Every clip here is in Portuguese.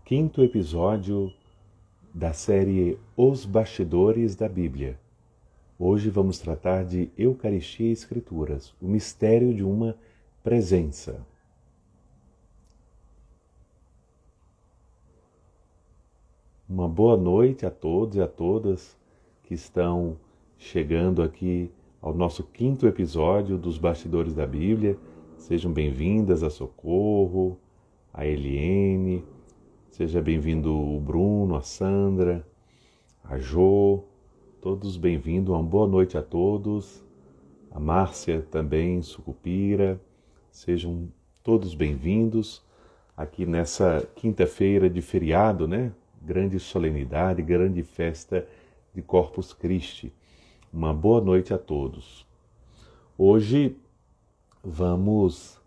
quinto episódio da série Os Bastidores da Bíblia. Hoje vamos tratar de Eucaristia e Escrituras, o mistério de uma presença. Uma boa noite a todos e a todas que estão chegando aqui ao nosso quinto episódio dos Bastidores da Bíblia. Sejam bem-vindas a Socorro, a Eliene, seja bem-vindo o Bruno, a Sandra, a Jô, todos bem-vindos, uma boa noite a todos, a Márcia também, Sucupira, sejam todos bem-vindos aqui nessa quinta-feira de feriado, né? Grande solenidade, grande festa de Corpus Christi. Uma boa noite a todos. Hoje vamos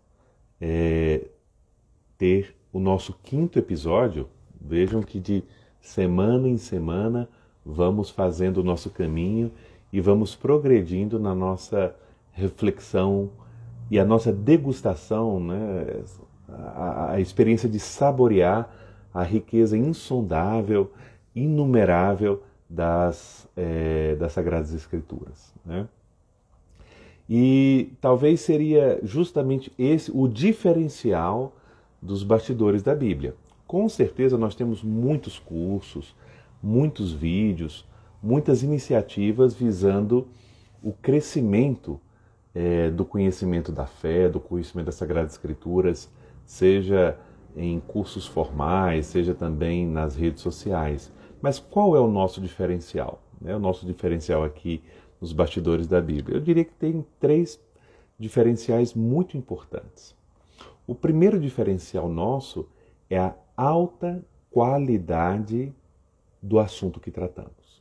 ter o nosso quinto episódio. Vejam que de semana em semana vamos fazendo o nosso caminho e vamos progredindo na nossa reflexão e a nossa degustação, né? A experiência de saborear a riqueza insondável, inumerável das Sagradas Escrituras, né? E talvez seria justamente esse o diferencial dos bastidores da Bíblia. Com certeza nós temos muitos cursos, muitos vídeos, muitas iniciativas visando o crescimento do conhecimento da fé, do conhecimento das Sagradas Escrituras, seja em cursos formais, seja também nas redes sociais. Mas qual é o nosso diferencial? O nosso diferencial aqui nos bastidores da Bíblia? Eu diria que tem três diferenciais muito importantes. O primeiro diferencial nosso é a alta qualidade do assunto que tratamos.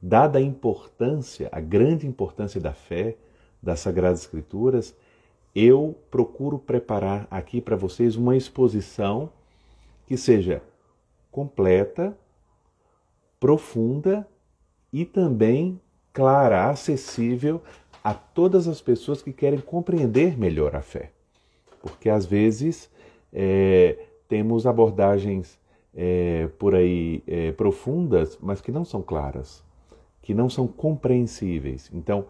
Dada a importância, a grande importância da fé, das Sagradas Escrituras, eu procuro preparar aqui para vocês uma exposição que seja completa, profunda e também clara, acessível a todas as pessoas que querem compreender melhor a fé. Porque às vezes temos abordagens por aí profundas, mas que não são claras, que não são compreensíveis. Então,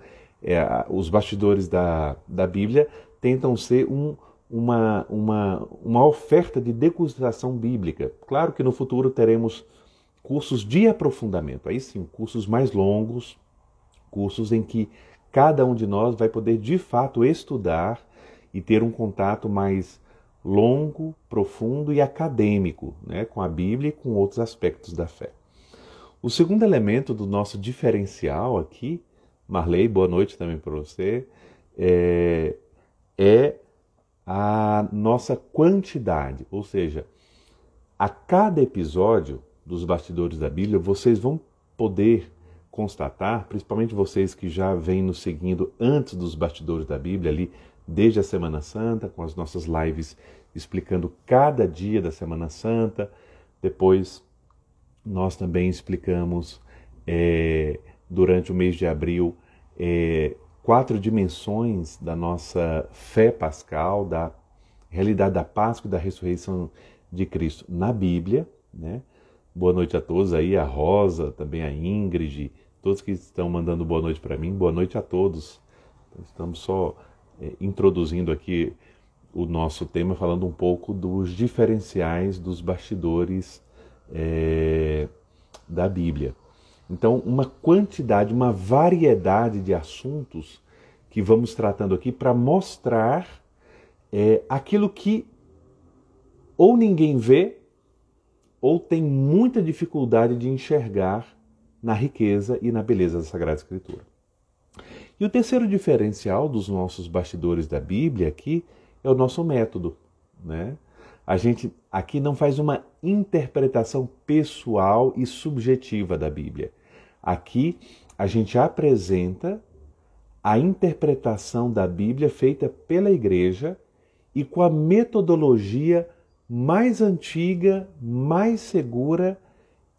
os bastidores da Bíblia tentam ser uma oferta de degustação bíblica. Claro que no futuro teremos cursos de aprofundamento, aí sim, cursos mais longos, cursos em que cada um de nós vai poder de fato estudar e ter um contato mais longo, profundo e acadêmico, né, com a Bíblia e com outros aspectos da fé. O segundo elemento do nosso diferencial aqui, Marley, boa noite também para você, é a nossa quantidade, ou seja, a cada episódio dos Bastidores da Bíblia, vocês vão poder constatar, principalmente vocês que já vêm nos seguindo antes dos Bastidores da Bíblia, ali desde a Semana Santa, com as nossas lives explicando cada dia da Semana Santa. Depois nós também explicamos durante o mês de abril 4 dimensões da nossa fé pascal, da realidade da Páscoa e da ressurreição de Cristo na Bíblia, né? Boa noite a todos aí, a Rosa, também a Ingrid, todos que estão mandando boa noite para mim, boa noite a todos. Estamos só introduzindo aqui o nosso tema, falando um pouco dos diferenciais dos bastidores da Bíblia. Então, uma quantidade, uma variedade de assuntos que vamos tratando aqui para mostrar aquilo que ou ninguém vê ou tem muita dificuldade de enxergar na riqueza e na beleza da Sagrada Escritura. E o terceiro diferencial dos nossos bastidores da Bíblia aqui é o nosso método, né? A gente aqui não faz uma interpretação pessoal e subjetiva da Bíblia. Aqui a gente apresenta a interpretação da Bíblia feita pela Igreja e com a metodologia mais antiga, mais segura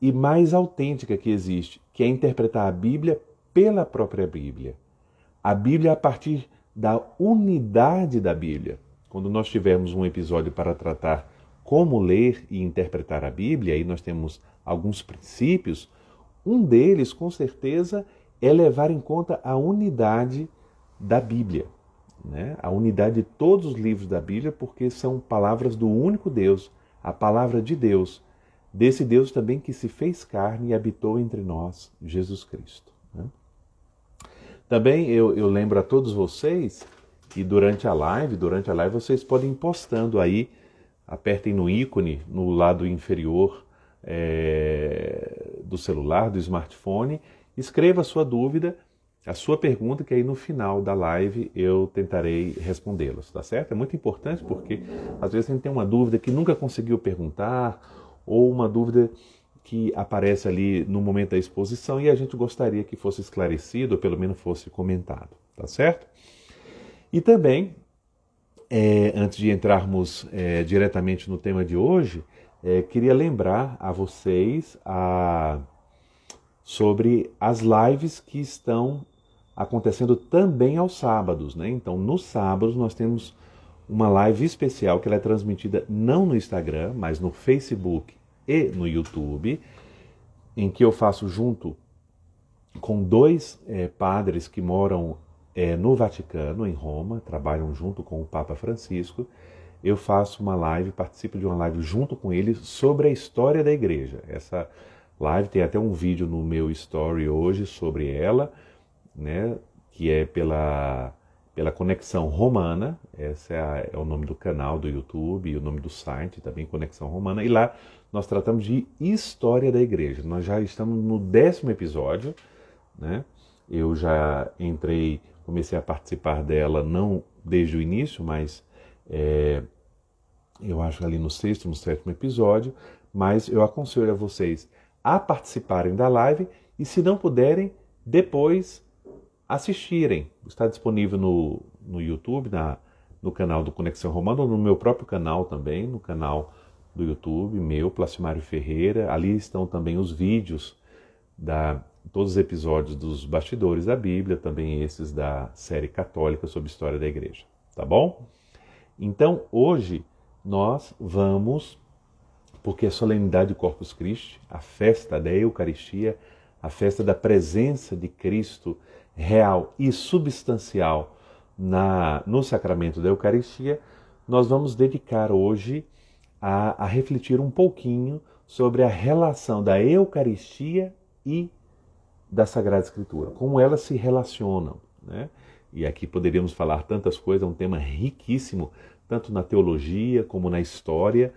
e mais autêntica que existe, que é interpretar a Bíblia pela própria Bíblia. A Bíblia a partir da unidade da Bíblia. Quando nós tivermos um episódio para tratar como ler e interpretar a Bíblia, aí nós temos alguns princípios. Um deles, com certeza, é levar em conta a unidade da Bíblia, né? A unidade de todos os livros da Bíblia, porque são palavras do único Deus, a palavra de Deus, desse Deus também que se fez carne e habitou entre nós, Jesus Cristo, né? Também eu lembro a todos vocês que durante a live vocês podem ir postando aí, apertem no ícone no lado inferior do celular, do smartphone, escreva a sua dúvida, a sua pergunta, que aí no final da live eu tentarei respondê-las, tá certo? É muito importante porque às vezes a gente tem uma dúvida que nunca conseguiu perguntar, ou uma dúvida que aparece ali no momento da exposição e a gente gostaria que fosse esclarecido, ou pelo menos fosse comentado, tá certo? E também, antes de entrarmos diretamente no tema de hoje, queria lembrar a vocês sobre as lives que estão acontecendo também aos sábados, né? Então, nos sábados nós temos uma live especial que ela é transmitida não no Instagram, mas no Facebook e no YouTube, em que eu faço junto com dois padres que moram no Vaticano, em Roma, trabalham junto com o Papa Francisco. Eu faço uma live, participo de uma live junto com eles sobre a história da igreja. Essa live tem até um vídeo no meu story hoje sobre ela, né, que é pela Conexão Romana. Esse é o nome do canal do YouTube e o nome do site também, Conexão Romana. E lá nós tratamos de história da igreja. Nós já estamos no 10º episódio, né? Eu já comecei a participar dela, não desde o início, mas eu acho ali no 6º, no 7º episódio, mas eu aconselho a vocês a participarem da live e, se não puderem, depois assistirem. Está disponível no YouTube, no canal do Conexão Romana, ou no meu próprio canal também, no canal do YouTube, meu, Placimário Ferreira. Ali estão também os vídeos todos os episódios dos Bastidores da Bíblia, também esses da série católica sobre história da igreja, tá bom? Então, hoje nós vamos, porque a solenidade do Corpus Christi, a festa da Eucaristia, a festa da presença de Cristo real e substancial no sacramento da Eucaristia, nós vamos dedicar hoje a refletir um pouquinho sobre a relação da Eucaristia e da Sagrada Escritura, como elas se relacionam, né? E aqui poderíamos falar tantas coisas, é um tema riquíssimo, tanto na teologia como na história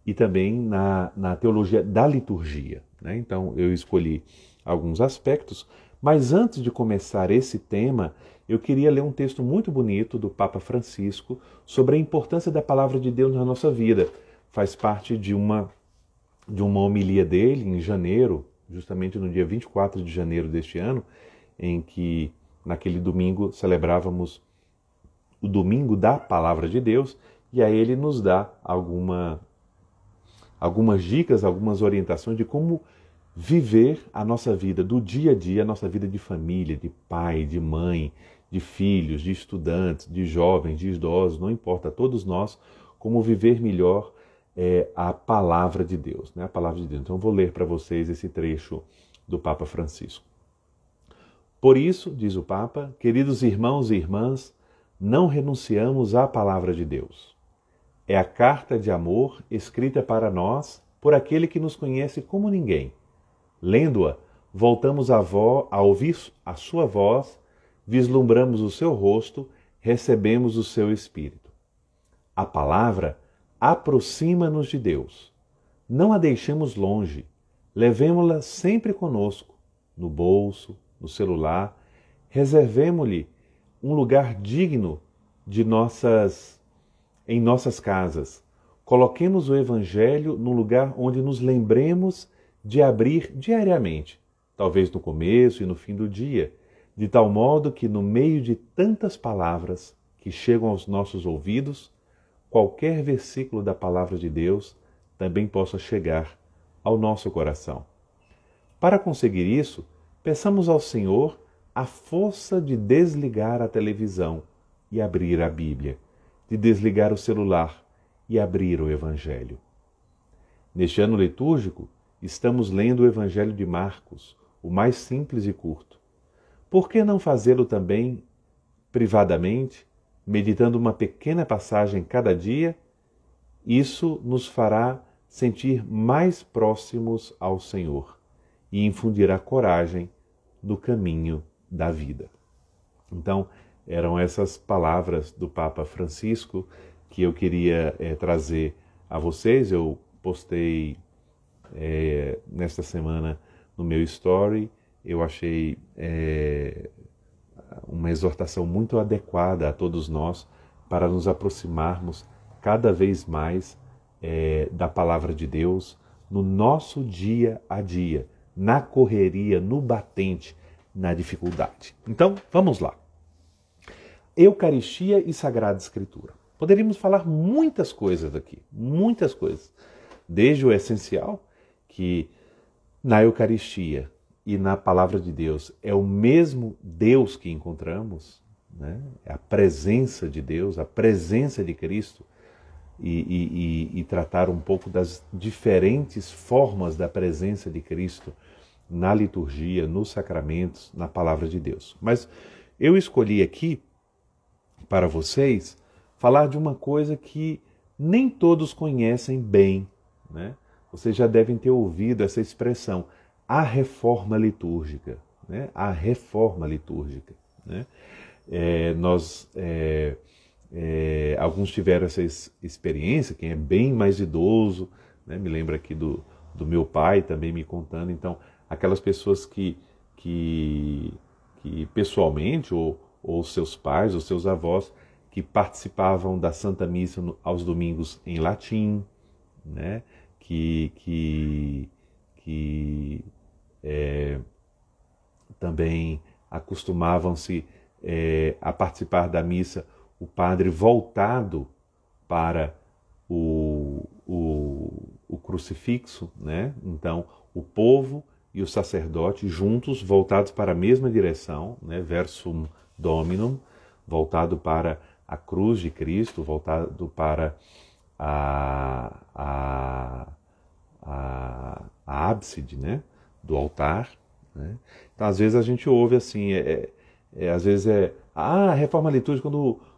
e também na teologia da liturgia, né? Então eu escolhi alguns aspectos, mas antes de começar esse tema, eu queria ler um texto muito bonito do Papa Francisco sobre a importância da palavra de Deus na nossa vida. Faz parte de uma homilia dele em janeiro, justamente no dia 24 de janeiro deste ano, em que naquele domingo celebrávamos o domingo da Palavra de Deus, e aí ele nos dá algumas dicas, algumas orientações de como viver a nossa vida do dia a dia, a nossa vida de família, de pai, de mãe, de filhos, de estudantes, de jovens, de idosos, não importa, todos nós, como viver melhor a palavra de Deus, né? A palavra de Deus. Então eu vou ler para vocês esse trecho do Papa Francisco. Por isso, diz o Papa, queridos irmãos e irmãs, não renunciamos à palavra de Deus. É a carta de amor escrita para nós por aquele que nos conhece como ninguém. Lendo-a, voltamos a ouvir a sua voz, vislumbramos o seu rosto, recebemos o seu espírito. A palavra aproxima-nos de Deus. Não a deixemos longe, levemo-la sempre conosco, no bolso, no celular, reservemo-lhe um lugar digno em nossas casas. Coloquemos o Evangelho num lugar onde nos lembremos de abrir diariamente, talvez no começo e no fim do dia, de tal modo que no meio de tantas palavras que chegam aos nossos ouvidos, qualquer versículo da palavra de Deus também possa chegar ao nosso coração. Para conseguir isso, peçamos ao Senhor a força de desligar a televisão e abrir a Bíblia, de desligar o celular e abrir o Evangelho. Neste ano litúrgico, estamos lendo o Evangelho de Marcos, o mais simples e curto. Por que não fazê-lo também privadamente, meditando uma pequena passagem cada dia? Isso nos fará sentir mais próximos ao Senhor e infundirá coragem no caminho da vida. Então, eram essas palavras do Papa Francisco que eu queria trazer a vocês. Eu postei nesta semana no meu story. Eu achei uma exortação muito adequada a todos nós para nos aproximarmos cada vez mais da palavra de Deus no nosso dia a dia, na correria, no batente, na dificuldade. Então, vamos lá. Eucaristia e Sagrada Escritura. Poderíamos falar muitas coisas aqui, muitas coisas. Desde o essencial, que na Eucaristia e na Palavra de Deus é o mesmo Deus que encontramos, né? É a presença de Deus, a presença de Cristo, e tratar um pouco das diferentes formas da presença de Cristo na liturgia, nos sacramentos, na Palavra de Deus. Mas eu escolhi aqui, para vocês, falar de uma coisa que nem todos conhecem bem, né? Vocês já devem ter ouvido essa expressão, a reforma litúrgica, né? A reforma litúrgica, né? Alguns tiveram essa experiência, quem é bem mais idoso, né? Me lembra aqui do meu pai também me contando. Então, aquelas pessoas que pessoalmente, ou seus pais, ou seus avós, que participavam da Santa Missa aos domingos em latim, né? que também acostumavam-se a participar da missa, o padre voltado para o crucifixo, né? Então, o povo e o sacerdote juntos, voltados para a mesma direção, né? Versum Dominum, voltado para a cruz de Cristo, voltado para a ábside, né? Do altar, né? Então, às vezes a gente ouve assim, a reforma litúrgica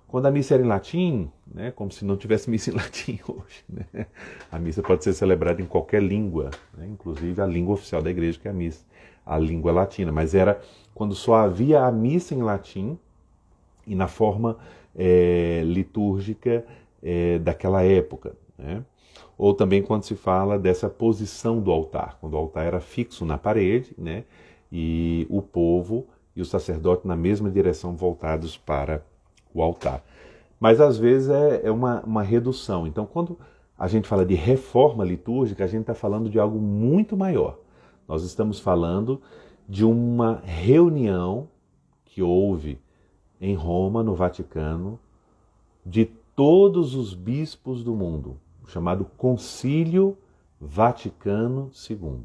quando a missa era em latim, né? Como se não tivesse missa em latim hoje, né? A missa pode ser celebrada em qualquer língua, né? Inclusive a língua oficial da igreja, que é a missa, a língua latina, mas era quando só havia a missa em latim e na forma litúrgica daquela época, né? Ou também quando se fala dessa posição do altar, quando o altar era fixo na parede, né? E o povo e o sacerdote na mesma direção, voltados para o altar. Mas às vezes é uma redução. Então, quando a gente fala de reforma litúrgica, a gente está falando de algo muito maior. Nós estamos falando de uma reunião que houve em Roma, no Vaticano, de todos os bispos do mundo, chamado Concílio Vaticano II.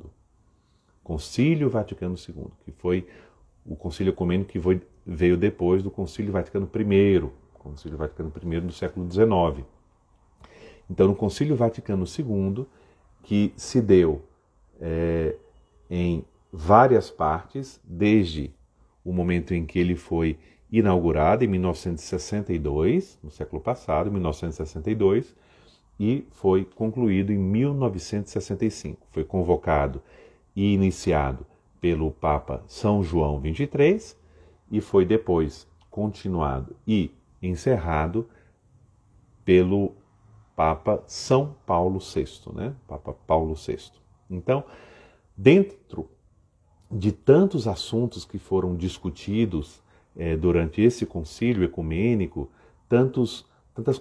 Concílio Vaticano II, que foi o concílio ecumênico que veio depois do Concílio Vaticano I, Concílio Vaticano I do século XIX. Então, no Concílio Vaticano II, que se deu em várias partes, desde o momento em que ele foi inaugurado, em 1962, no século passado, 1962, e foi concluído em 1965. Foi convocado e iniciado pelo Papa São João XXIII e foi depois continuado e encerrado pelo Papa São Paulo VI, né? Papa Paulo VI. Então, dentro de tantos assuntos que foram discutidos durante esse concílio ecumênico, tantas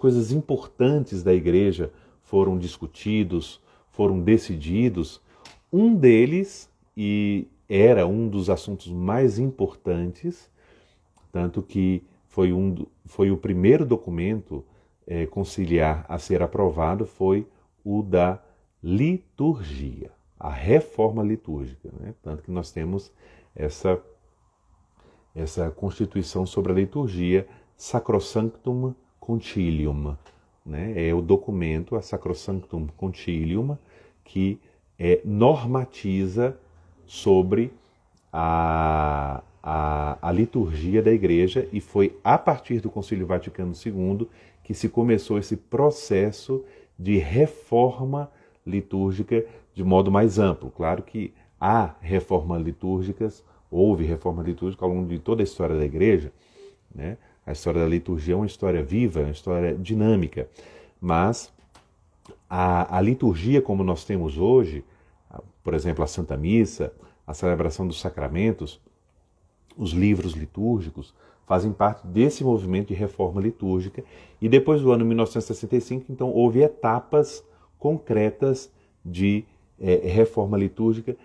coisas importantes da Igreja foram discutidos, foram decididos. Um deles, e era um dos assuntos mais importantes, tanto que foi o primeiro documento conciliar a ser aprovado, foi o da liturgia, a reforma litúrgica, né? Tanto que nós temos essa constituição sobre a liturgia, Sacrosanctum Concilium, né? É o documento, a Sacrosanctum Concilium, que normatiza sobre a liturgia da Igreja, e foi a partir do Concílio Vaticano II que se começou esse processo de reforma litúrgica de modo mais amplo. Claro que há reformas litúrgicas, houve reforma litúrgica ao longo de toda a história da Igreja, né? A história da liturgia é uma história viva, é uma história dinâmica, mas a liturgia como nós temos hoje, por exemplo, a Santa Missa, a celebração dos sacramentos, os livros litúrgicos, fazem parte desse movimento de reforma litúrgica. E depois do ano 1965, então, houve etapas concretas de reforma litúrgica,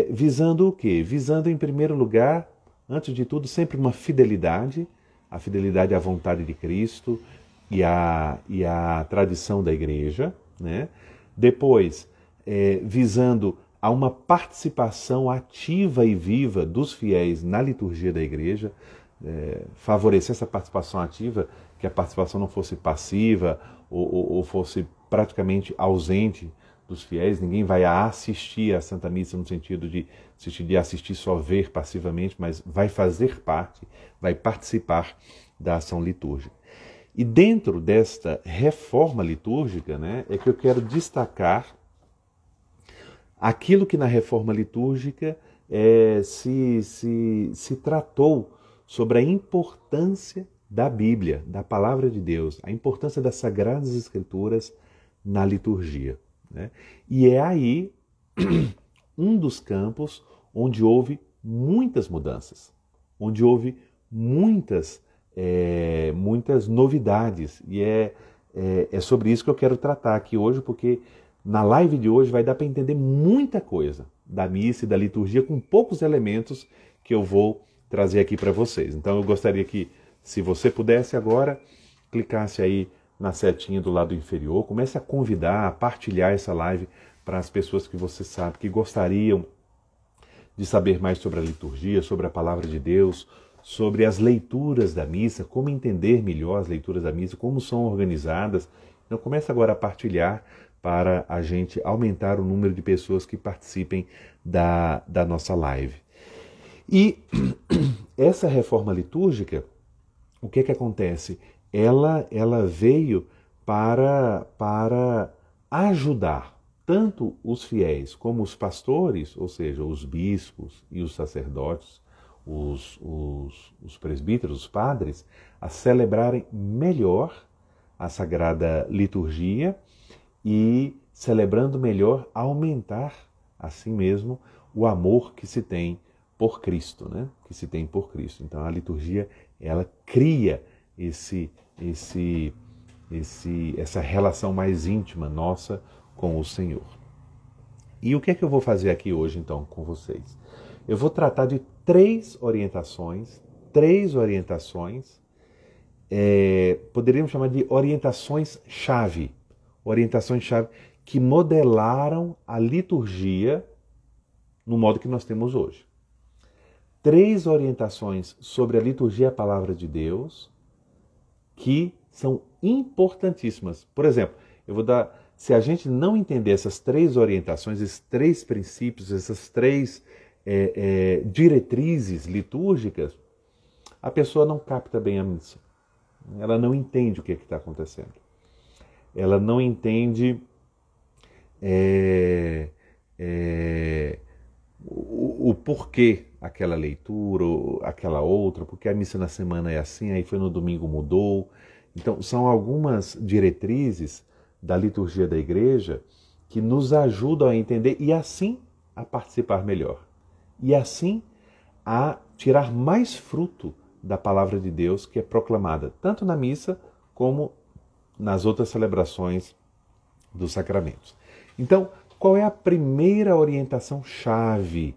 visando o quê? Visando, em primeiro lugar, antes de tudo, sempre uma fidelidade, a fidelidade à vontade de Cristo e à tradição da Igreja, né? Depois, visando a uma participação ativa e viva dos fiéis na liturgia da Igreja, favorecer essa participação ativa, que a participação não fosse passiva ou fosse praticamente ausente dos fiéis. Ninguém vai assistir à Santa Missa no sentido de assistir só ver passivamente, mas vai fazer parte, vai participar da ação litúrgica. E dentro desta reforma litúrgica, né, é que eu quero destacar aquilo que na reforma litúrgica se tratou sobre a importância da Bíblia, da Palavra de Deus, a importância das Sagradas Escrituras na liturgia, né? E é aí um dos campos onde houve muitas mudanças, onde houve muitas novidades. E é sobre isso que eu quero tratar aqui hoje, porque na live de hoje vai dar para entender muita coisa da missa e da liturgia com poucos elementos que eu vou trazer aqui para vocês. Então eu gostaria que, se você pudesse agora, clicasse aí na setinha do lado inferior, comece a convidar, a partilhar essa live para as pessoas que você sabe que gostariam de saber mais sobre a liturgia, sobre a palavra de Deus, sobre as leituras da missa, como entender melhor as leituras da missa, como são organizadas. Então comece agora a partilhar para a gente aumentar o número de pessoas que participem da nossa live. E essa reforma litúrgica, o que acontece? Ela veio para ajudar tanto os fiéis como os pastores, ou seja, os bispos e os sacerdotes, os presbíteros, os padres, a celebrarem melhor a Sagrada Liturgia e, celebrando melhor, aumentar, assim mesmo, o amor que se tem por Cristo, né? Que se tem por Cristo. Então a liturgia, ela cria essa relação mais íntima nossa com o Senhor. E o que é que eu vou fazer aqui hoje, então, com vocês? Eu vou tratar de três orientações, poderíamos chamar de orientações-chave, que modelaram a liturgia no modo que nós temos hoje. Três orientações sobre a liturgia e a palavra de Deus que são importantíssimas. Por exemplo, se a gente não entender essas três orientações, esses três princípios, essas três diretrizes litúrgicas, a pessoa não capta bem a missa. Ela não entende o que está acontecendo. Ela não entende o porquê aquela leitura ou aquela outra, porque a missa na semana é assim, aí foi no domingo mudou. Então, são algumas diretrizes da liturgia da Igreja que nos ajudam a entender e assim a participar melhor. E assim a tirar mais fruto da palavra de Deus que é proclamada tanto na missa como nas outras celebrações dos sacramentos. Então, qual é a primeira orientação-chave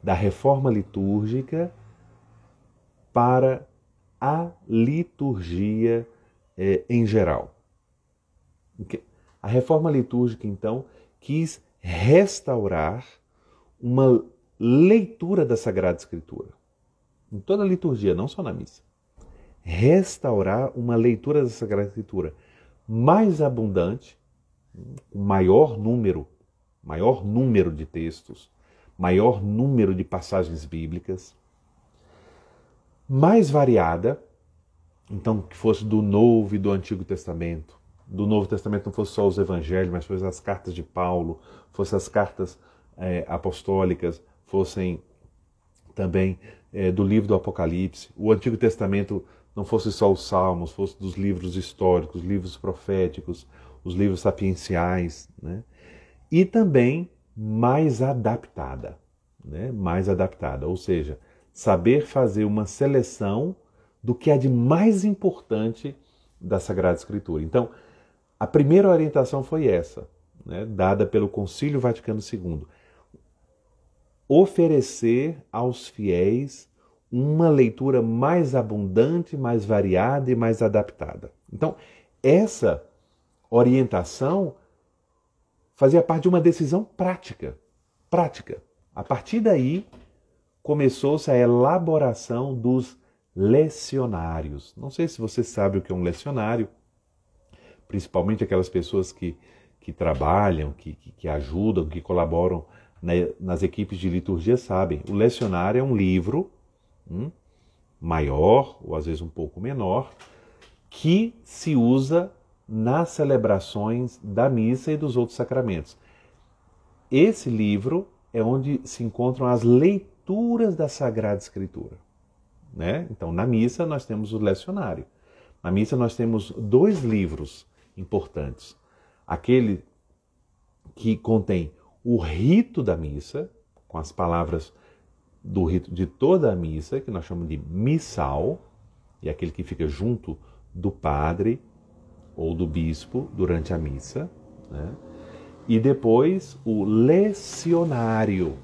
da reforma litúrgica para a liturgia em geral? A reforma litúrgica, então, quis restaurar uma leitura da Sagrada Escritura. Em toda a liturgia, não só na missa. Restaurar uma leitura da Sagrada Escritura mais abundante, com maior número maior número de textos, maior número de passagens bíblicas, mais variada, então que fosse do Novo e do Antigo Testamento. Do Novo Testamento não fosse só os evangelhos, mas fossem as cartas de Paulo, fossem as cartas apostólicas, fossem também do livro do Apocalipse. O Antigo Testamento não fosse só os Salmos, fosse dos livros históricos, livros proféticos, os livros sapienciais, né? E também mais adaptada, né? Mais adaptada, ou seja, saber fazer uma seleção do que é de mais importante da Sagrada Escritura. Então, a primeira orientação foi essa, né? Dada pelo Concílio Vaticano II. Oferecer aos fiéis uma leitura mais abundante, mais variada e mais adaptada. Então, essa orientação fazia parte de uma decisão prática. A partir daí, começou-se a elaboração dos lecionários. Não sei se você sabe o que é um lecionário, principalmente aquelas pessoas que trabalham, que ajudam, que colaboram nas equipes de liturgia sabem. O lecionário é um livro maior, ou às vezes um pouco menor, que se usa nas celebrações da missa e dos outros sacramentos. Esse livro é onde se encontram as leituras da Sagrada Escritura, né? Então, na missa nós temos o lecionário. Na missa nós temos 2 livros importantes. Aquele que contém o rito da missa, com as palavras do rito de toda a missa, que nós chamamos de missal, e aquele que fica junto do padre ou do bispo durante a missa, né? E depois o lecionário,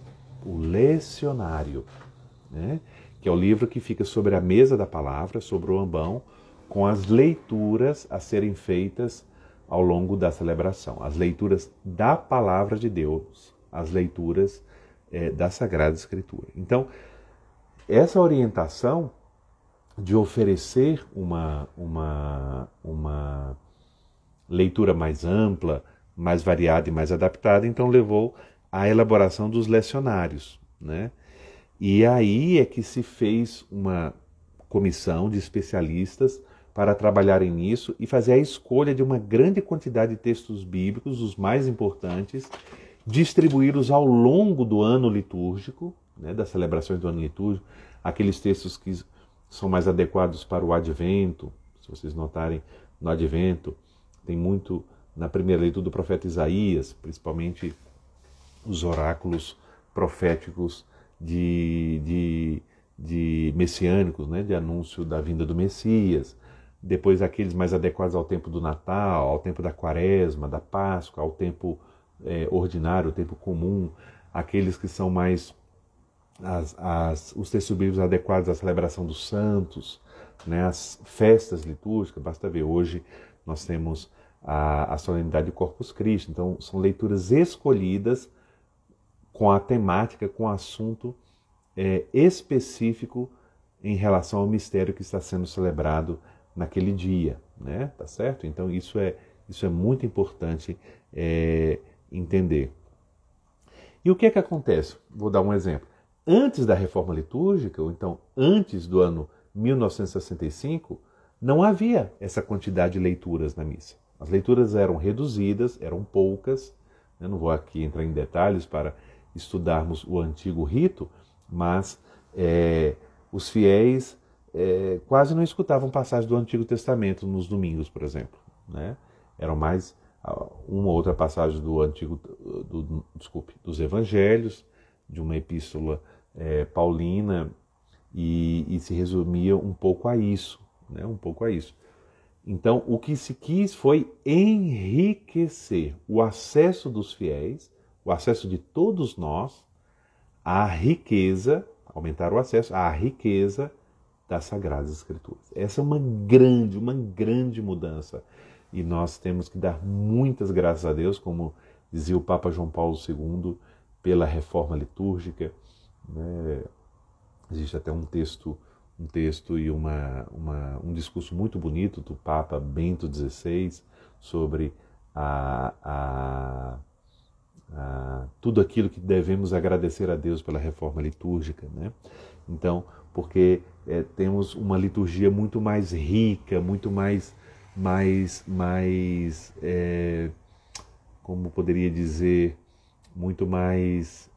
né? Que é o livro que fica sobre a mesa da palavra, sobre o ambão, com as leituras a serem feitas ao longo da celebração, as leituras da palavra de Deus, as leituras da Sagrada Escritura. Então, essa orientação de oferecer uma leitura mais ampla, mais variada e mais adaptada, então levou à elaboração dos lecionários, né? E aí é que se fez uma comissão de especialistas para trabalharem nisso e fazer a escolha de uma grande quantidade de textos bíblicos, os mais importantes, distribuí-los ao longo do ano litúrgico, né, das celebrações do ano litúrgico, aqueles textos que são mais adequados para o Advento. Se vocês notarem, no Advento tem muito, na primeira leitura do profeta Isaías, principalmente os oráculos proféticos de messiânicos, né, de anúncio da vinda do Messias. Depois aqueles mais adequados ao tempo do Natal, ao tempo da Quaresma, da Páscoa, ao tempo ordinário, ao tempo comum, aqueles que são mais os textos bíblicos adequados à celebração dos santos, né, as festas litúrgicas. Basta ver, hoje nós temos a solenidade do Corpus Christi, então são leituras escolhidas com a temática, com o assunto específico em relação ao mistério que está sendo celebrado naquele dia, né? Tá certo? Então isso é muito importante entender. E o que é que acontece? Vou dar um exemplo. Antes da reforma litúrgica, ou então antes do ano 1965, não havia essa quantidade de leituras na missa. As leituras eram reduzidas, eram poucas. Eu não vou aqui entrar em detalhes para estudarmos o antigo rito, mas os fiéis quase não escutavam passagens do Antigo Testamento nos domingos, por exemplo, né? Eram mais uma ou outra passagem dos Evangelhos, de uma epístola paulina, e se resumia um pouco a isso, né? Um pouco a isso. Então, o que se quis foi enriquecer o acesso dos fiéis, o acesso de todos nós à riqueza, aumentar o acesso à riqueza das Sagradas Escrituras. Essa é uma grande mudança. E nós temos que dar muitas graças a Deus, como dizia o Papa João Paulo II, pela reforma litúrgica, né? Existe até um texto e um discurso muito bonito do Papa Bento XVI sobre a tudo aquilo que devemos agradecer a Deus pela reforma litúrgica, né? Então, porque temos uma liturgia muito mais rica, muito como poderia dizer, muito mais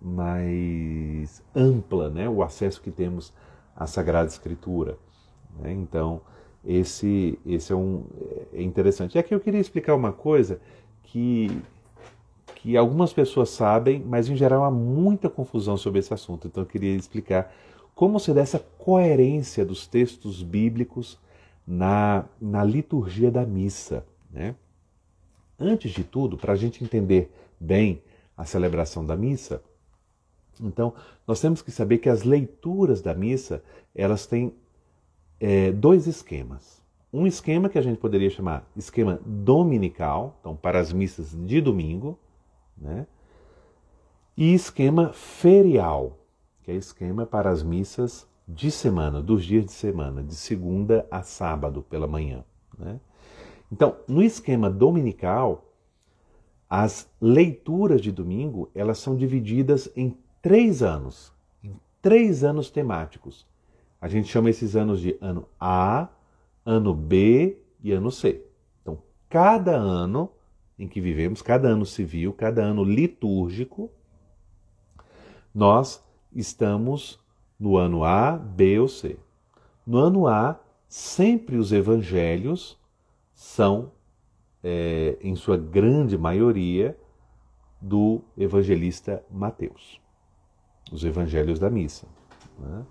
ampla, né? O acesso que temos à Sagrada Escritura, né? Então, esse é interessante. E aqui eu queria explicar uma coisa que algumas pessoas sabem, mas em geral há muita confusão sobre esse assunto. Então eu queria explicar como se dá essa coerência dos textos bíblicos na liturgia da missa, né? Antes de tudo, para a gente entender bem a celebração da missa, então nós temos que saber que as leituras da missa, elas têm dois esquemas. Um esquema que a gente poderia chamar esquema dominical, então para as missas de domingo, né? E esquema ferial, que é esquema para as missas de semana, dos dias de semana, de segunda a sábado pela manhã, né? Então, no esquema dominical, as leituras de domingo, elas são divididas em 3 anos, em 3 anos temáticos. A gente chama esses anos de ano A, ano B e ano C. Então, cada ano em que vivemos, cada ano civil, cada ano litúrgico, nós estamos no ano A, B ou C. No ano A, sempre os evangelhos são, em sua grande maioria, do evangelista Mateus. Os evangelhos da missa, né?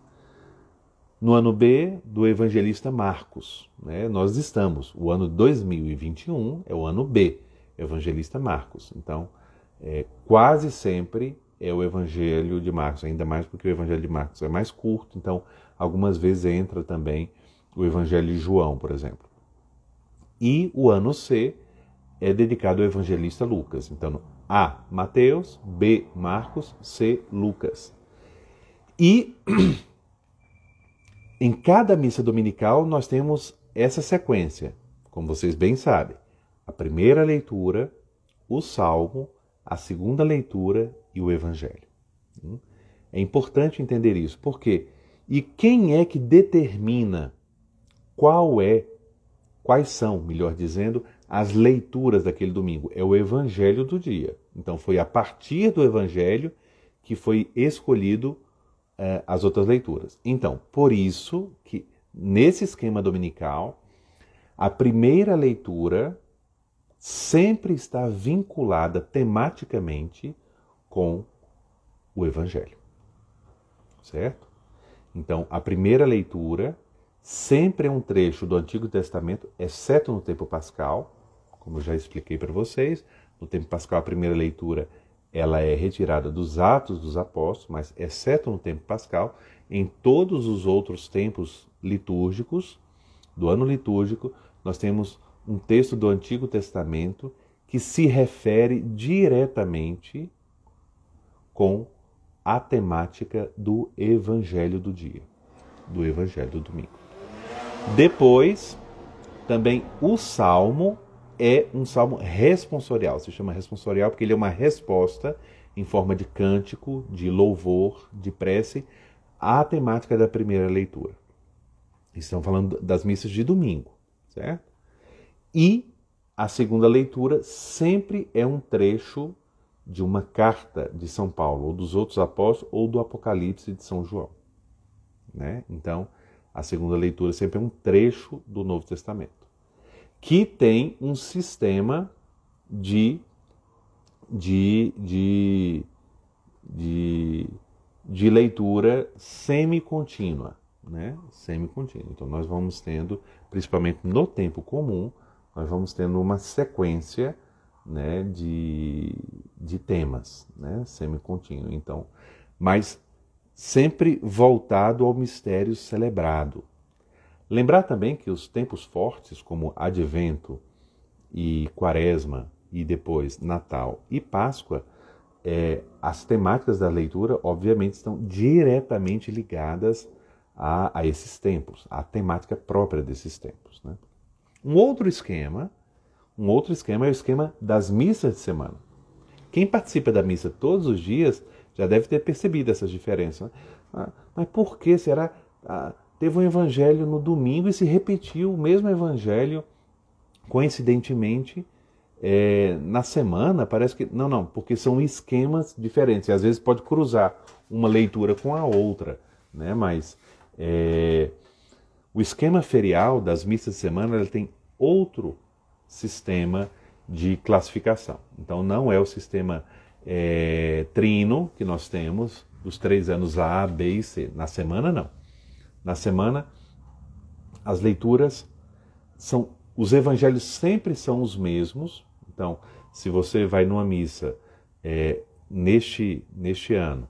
No ano B, do evangelista Marcos, né? Nós estamos, o ano 2021 é o ano B, evangelista Marcos. Então, quase sempre é o evangelho de Marcos, ainda mais porque o evangelho de Marcos é mais curto, então algumas vezes entra também o evangelho de João, por exemplo. E o ano C é dedicado ao evangelista Lucas. Então, A, Mateus, B, Marcos, C, Lucas. E em cada missa dominical nós temos essa sequência, como vocês bem sabem. A primeira leitura, o salmo, a segunda leitura e o evangelho. É importante entender isso. Por quê? E quem é que determina quais são, melhor dizendo, as leituras daquele domingo? É o evangelho do dia. Então foi a partir do evangelho que foi escolhido as outras leituras. Então, por isso que nesse esquema dominical, a primeira leitura sempre está vinculada tematicamente com o evangelho. Certo? Então, a primeira leitura sempre é um trecho do Antigo Testamento, exceto no tempo pascal, como eu já expliquei para vocês. No tempo pascal, a primeira leitura ela é retirada dos Atos dos Apóstolos, mas exceto no tempo pascal, em todos os outros tempos litúrgicos, do ano litúrgico, nós temos um texto do Antigo Testamento que se refere diretamente com a temática do Evangelho do dia, do Evangelho do domingo. Depois, também o Salmo é um salmo responsorial. Se chama responsorial porque ele é uma resposta em forma de cântico, de louvor, de prece, à temática da primeira leitura. Estamos falando das missas de domingo, certo? E a segunda leitura sempre é um trecho de uma carta de São Paulo, ou dos outros apóstolos, ou do Apocalipse de São João, né? Então, a segunda leitura sempre é um trecho do Novo Testamento, que tem um sistema de leitura semi-contínua, né? Semi-contínua. Então nós vamos tendo, principalmente no tempo comum, nós vamos tendo uma sequência, né, de temas, né, semi-contínuo. Então, mas sempre voltado ao mistério celebrado. Lembrar também que os tempos fortes, como Advento e Quaresma, e depois Natal e Páscoa, as temáticas da leitura, obviamente, estão diretamente ligadas a esses tempos, à temática própria desses tempos, né? Um outro esquema é o esquema das missas de semana. Quem participa da missa todos os dias já deve ter percebido essas diferenças. Né? Mas por que será? Teve um evangelho no domingo e se repetiu o mesmo evangelho, coincidentemente, na semana, parece que... Não, porque são esquemas diferentes. E às vezes pode cruzar uma leitura com a outra. Né? Mas o esquema ferial das missas de semana ele tem outro sistema de classificação. Então não é o sistema trino que nós temos, dos 3 anos A, B e C. Na semana, não. Na semana, as leituras são... Os evangelhos sempre são os mesmos. Então, se você vai numa missa neste ano,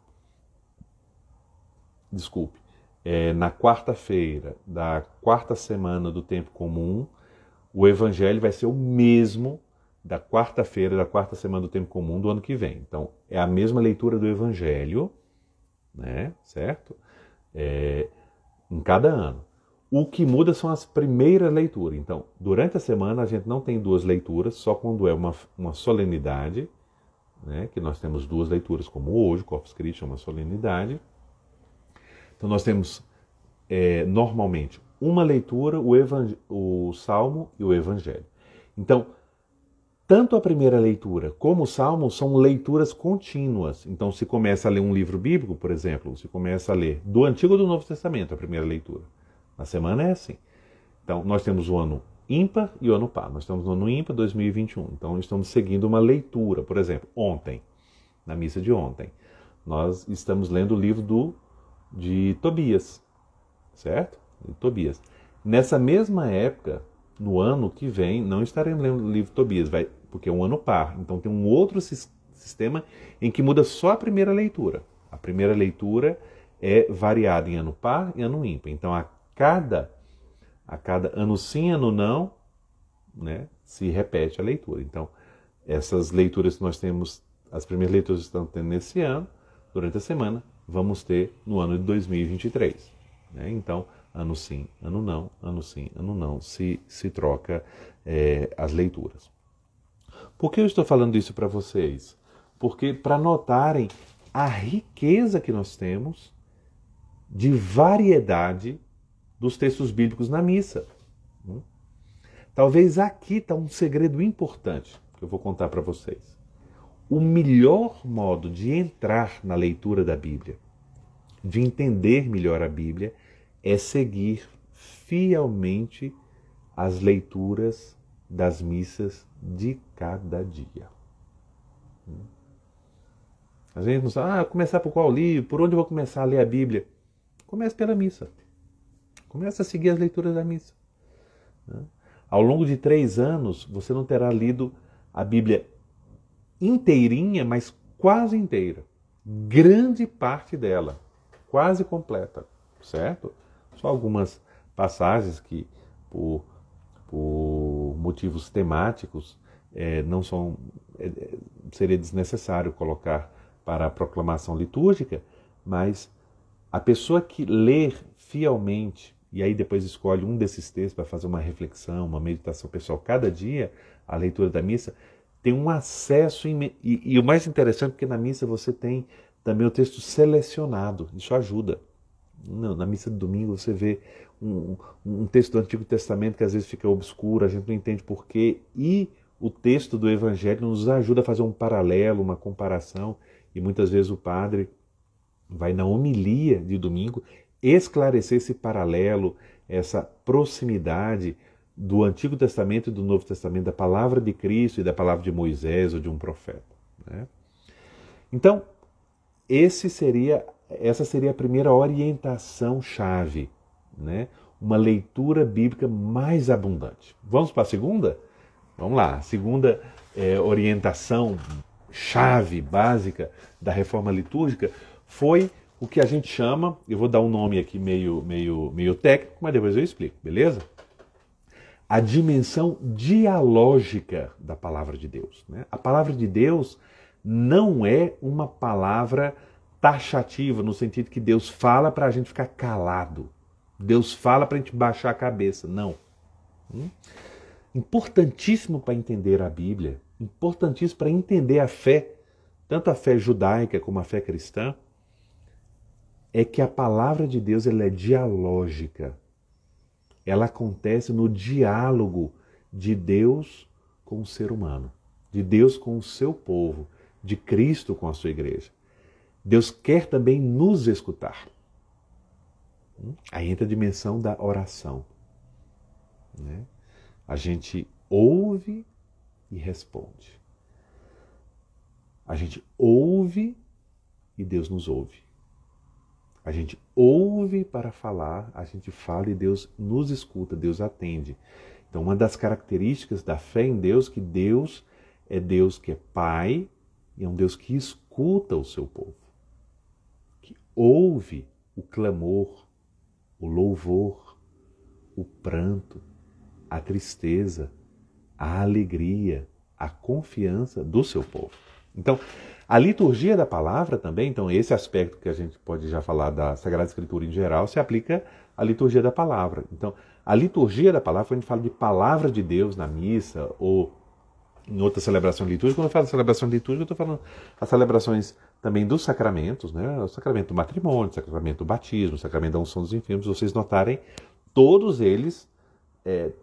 na quarta-feira da quarta semana do tempo comum, o evangelho vai ser o mesmo da quarta-feira da quarta semana do tempo comum do ano que vem. Então, é a mesma leitura do evangelho, né? Certo? Em cada ano. O que muda são as primeiras leituras. Então, durante a semana a gente não tem 2 leituras, só quando é uma solenidade, né? Que nós temos 2 leituras, como hoje, Corpus Christi é uma solenidade. Então nós temos normalmente uma leitura, o Salmo e o Evangelho. Então, tanto a primeira leitura como o Salmo são leituras contínuas. Então, se começa a ler um livro bíblico, por exemplo, se começa a ler do Antigo ou do Novo Testamento, a primeira leitura. Na semana é assim. Então, nós temos o ano ímpar e o ano par. Nós estamos no ano ímpar 2021. Então, estamos seguindo uma leitura. Por exemplo, ontem, na missa de ontem, nós estamos lendo o livro de Tobias, certo? De Tobias. Nessa mesma época, no ano que vem, não estaremos lendo o livro de Tobias, porque é um ano par. Então tem um outro sistema em que muda só a primeira leitura. A primeira leitura é variada em ano par e ano ímpar. Então a cada ano sim, ano não, né, se repete a leitura. Então essas leituras que nós temos, as primeiras leituras que estamos tendo nesse ano, durante a semana, vamos ter no ano de 2023. Né? Então, ano sim, ano não, ano sim, ano não, se troca as leituras. Por que eu estou falando isso para vocês? Porque para notarem a riqueza que nós temos de variedade dos textos bíblicos na missa. Talvez aqui está um segredo importante que eu vou contar para vocês. O melhor modo de entrar na leitura da Bíblia, de entender melhor a Bíblia, é seguir fielmente as leituras das missas de cada dia. A gente não sabe, começar por qual livro, por onde eu vou começar a ler a Bíblia? Comece pela missa. Comece a seguir as leituras da missa. Ao longo de 3 anos, você não terá lido a Bíblia inteirinha, mas quase inteira. Grande parte dela, quase completa, certo? Só algumas passagens que, por motivos temáticos, não são, seria desnecessário colocar para a proclamação litúrgica, mas a pessoa que ler fielmente, e aí depois escolhe um desses textos para fazer uma reflexão, uma meditação pessoal cada dia, a leitura da missa, tem um acesso, e o mais interessante é que na missa você tem também o texto selecionado, isso ajuda. Na missa de domingo você vê um texto do Antigo Testamento que às vezes fica obscuro, a gente não entende porquê, e o texto do Evangelho nos ajuda a fazer um paralelo, uma comparação, e muitas vezes o padre vai na homilia de domingo esclarecer esse paralelo, essa proximidade do Antigo Testamento e do Novo Testamento, da palavra de Cristo e da palavra de Moisés ou de um profeta. Né? Então, essa seria a primeira orientação-chave, né? Uma leitura bíblica mais abundante. Vamos para a segunda? Vamos lá. A segunda orientação-chave básica da reforma litúrgica foi o que a gente chama, eu vou dar um nome aqui meio técnico, mas depois eu explico, beleza? A dimensão dialógica da palavra de Deus. Né? A palavra de Deus não é uma palavra taxativa, no sentido que Deus fala para a gente ficar calado. Deus fala para a gente baixar a cabeça. Não. Importantíssimo para entender a Bíblia, importantíssimo para entender a fé tanto a fé judaica como a fé cristã, é que a palavra de Deus ela é dialógica. Ela acontece no diálogo de Deus com o ser humano, de Deus com o seu povo, de Cristo com a sua igreja. Deus quer também nos escutar. Aí entra a dimensão da oração, né? A gente ouve e responde. A gente ouve e Deus nos ouve. A gente ouve para falar, a gente fala e Deus nos escuta, Deus atende. Então, uma das características da fé em Deus é que Deus que é Pai e é um Deus que escuta o seu povo, que ouve o clamor, o louvor, o pranto, a tristeza, a alegria, a confiança do seu povo. Então, a liturgia da palavra também, então esse aspecto que a gente pode já falar da Sagrada Escritura em geral, se aplica à liturgia da palavra. Então, a liturgia da palavra, quando a gente fala de palavra de Deus na missa ou em outra celebração litúrgica, quando eu falo de celebração litúrgica, eu estou falando as celebrações também dos sacramentos, né? O sacramento do matrimônio, o sacramento do batismo, o sacramento da unção dos enfermos, vocês notarem, todos eles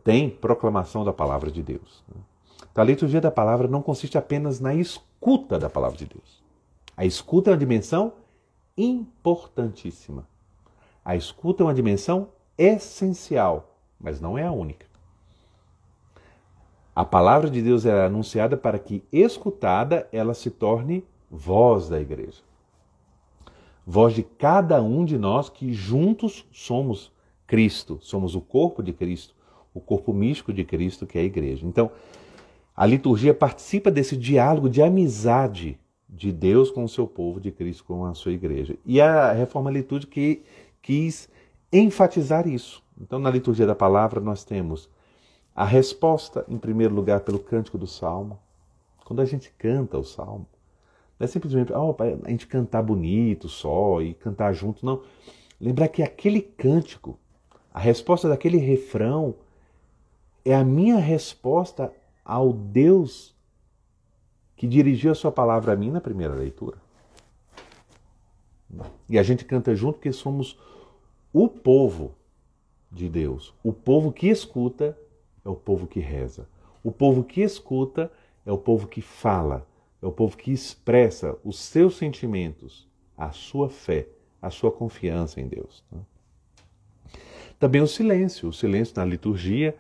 têm proclamação da palavra de Deus. Né? Então, a liturgia da palavra não consiste apenas na escuta da palavra de Deus. A escuta é uma dimensão importantíssima. A escuta é uma dimensão essencial, mas não é a única. A palavra de Deus é anunciada para que, escutada, ela se torne voz da igreja. Voz de cada um de nós que juntos somos Cristo, somos o corpo de Cristo, o corpo místico de Cristo, que é a igreja. Então, a liturgia participa desse diálogo de amizade de Deus com o seu povo, de Cristo com a sua igreja. E a reforma litúrgica quis enfatizar isso. Então, na liturgia da palavra, nós temos a resposta, em primeiro lugar, pelo cântico do Salmo. Quando a gente canta o Salmo, não é simplesmente a gente cantar bonito só e cantar junto, não. Lembrar que aquele cântico, a resposta daquele refrão, é a minha resposta ao Deus que dirigiu a sua palavra a mim na primeira leitura. E a gente canta junto porque somos o povo de Deus. O povo que escuta é o povo que reza. O povo que escuta é o povo que fala. É o povo que expressa os seus sentimentos, a sua fé, a sua confiança em Deus. Também o silêncio. O silêncio na liturgia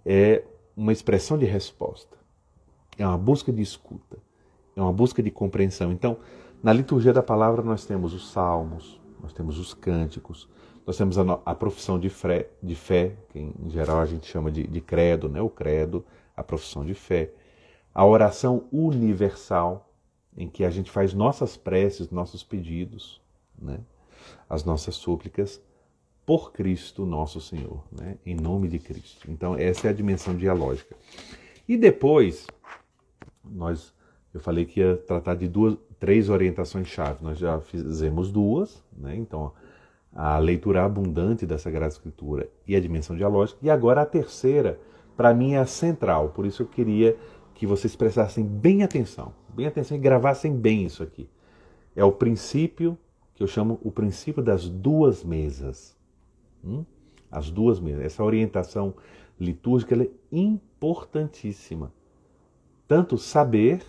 é uma expressão de resposta. É uma busca de escuta. É uma busca de compreensão. Então, na liturgia da palavra nós temos os salmos, nós temos os cânticos, nós temos a profissão de fé, que em geral a gente chama de credo, né? O credo, a profissão de fé. A oração universal, em que a gente faz nossas preces, nossos pedidos, né? As nossas súplicas, por Cristo nosso Senhor, né? Em nome de Cristo. Então essa é a dimensão dialógica. E depois, eu falei que ia tratar de três orientações-chave. Nós já fizemos duas, né? Então a leitura abundante da Sagrada Escritura e a dimensão dialógica. E agora a terceira, para mim, é a central. Por isso eu queria que vocês prestassem bem atenção e gravassem bem isso aqui. É o princípio que eu chamo o princípio das duas mesas. As duas mesas. Essa orientação litúrgica ela é importantíssima. Tanto saber,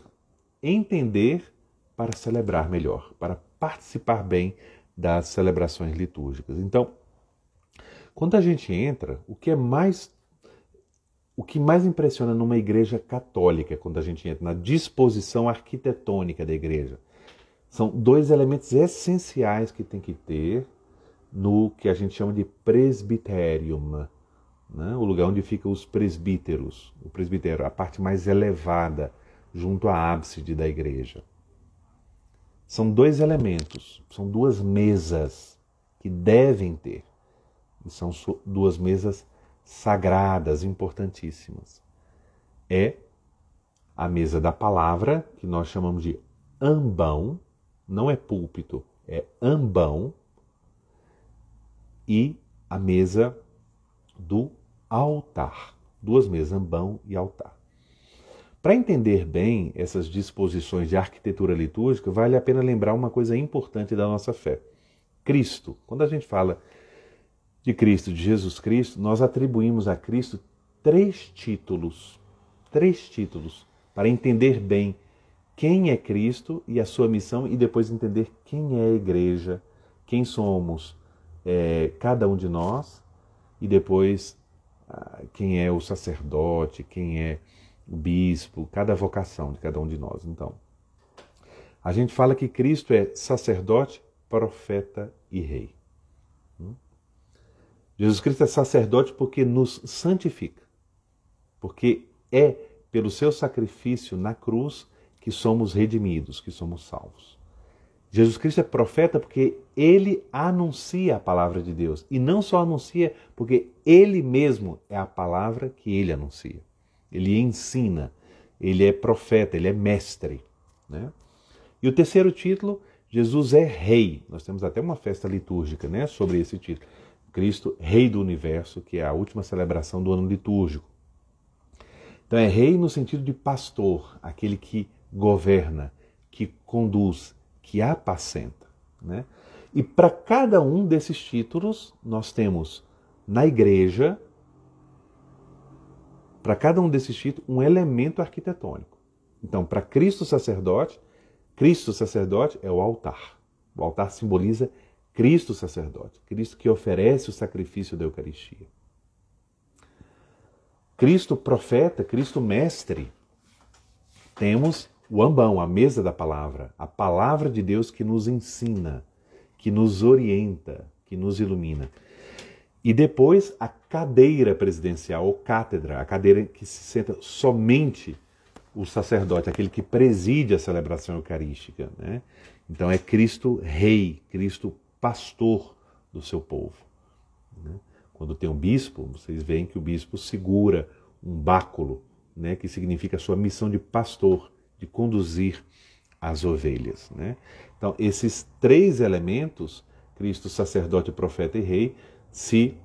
entender para celebrar melhor, para participar bem das celebrações litúrgicas. Então, quando a gente entra, o que mais impressiona numa igreja católica, quando a gente entra na disposição arquitetônica da igreja, são dois elementos essenciais que tem que ter no que a gente chama de presbyterium, né? O lugar onde ficam os presbíteros, o presbitério, a parte mais elevada, junto à ábside da igreja. São dois elementos, são duas mesas que devem ter. E são duas mesas sagradas, importantíssimas. É a mesa da palavra, que nós chamamos de ambão, não é púlpito, é ambão, e a mesa do altar. Duas mesas, ambão e altar. Para entender bem essas disposições de arquitetura litúrgica, vale a pena lembrar uma coisa importante da nossa fé. Cristo, quando a gente fala de Cristo, de Jesus Cristo, nós atribuímos a Cristo três títulos para entender bem quem é Cristo e a sua missão e depois entender quem é a igreja, quem somos cada um de nós e depois quem é o sacerdote, quem é o bispo, cada vocação de cada um de nós. Então, a gente fala que Cristo é sacerdote, profeta e rei. Jesus Cristo é sacerdote porque nos santifica, porque é pelo seu sacrifício na cruz que somos redimidos, que somos salvos. Jesus Cristo é profeta porque ele anuncia a palavra de Deus. E não só anuncia, porque ele mesmo é a palavra que ele anuncia. Ele ensina, ele é profeta, ele é mestre. Né? E o terceiro título, Jesus é rei. Nós temos até uma festa litúrgica, né, sobre esse título. Cristo, rei do universo, que é a última celebração do ano litúrgico. Então é rei no sentido de pastor, aquele que governa, que conduz, que apacenta. Né? E para cada um desses títulos, nós temos na igreja, para cada um desses títulos, um elemento arquitetônico. Então, para Cristo sacerdote é o altar. O altar simboliza Cristo sacerdote, Cristo que oferece o sacrifício da Eucaristia. Cristo profeta, Cristo mestre, temos o ambão, a mesa da palavra, a palavra de Deus que nos ensina, que nos orienta, que nos ilumina. E depois a cadeira presidencial, ou cátedra, a cadeira que se senta somente o sacerdote, aquele que preside a celebração eucarística. Né? Então é Cristo rei, Cristo pastor do seu povo. Né? Quando tem um bispo, vocês veem que o bispo segura um báculo, né, que significa a sua missão de pastor, de conduzir as ovelhas. Né? Então, esses três elementos, Cristo, sacerdote, profeta e rei, se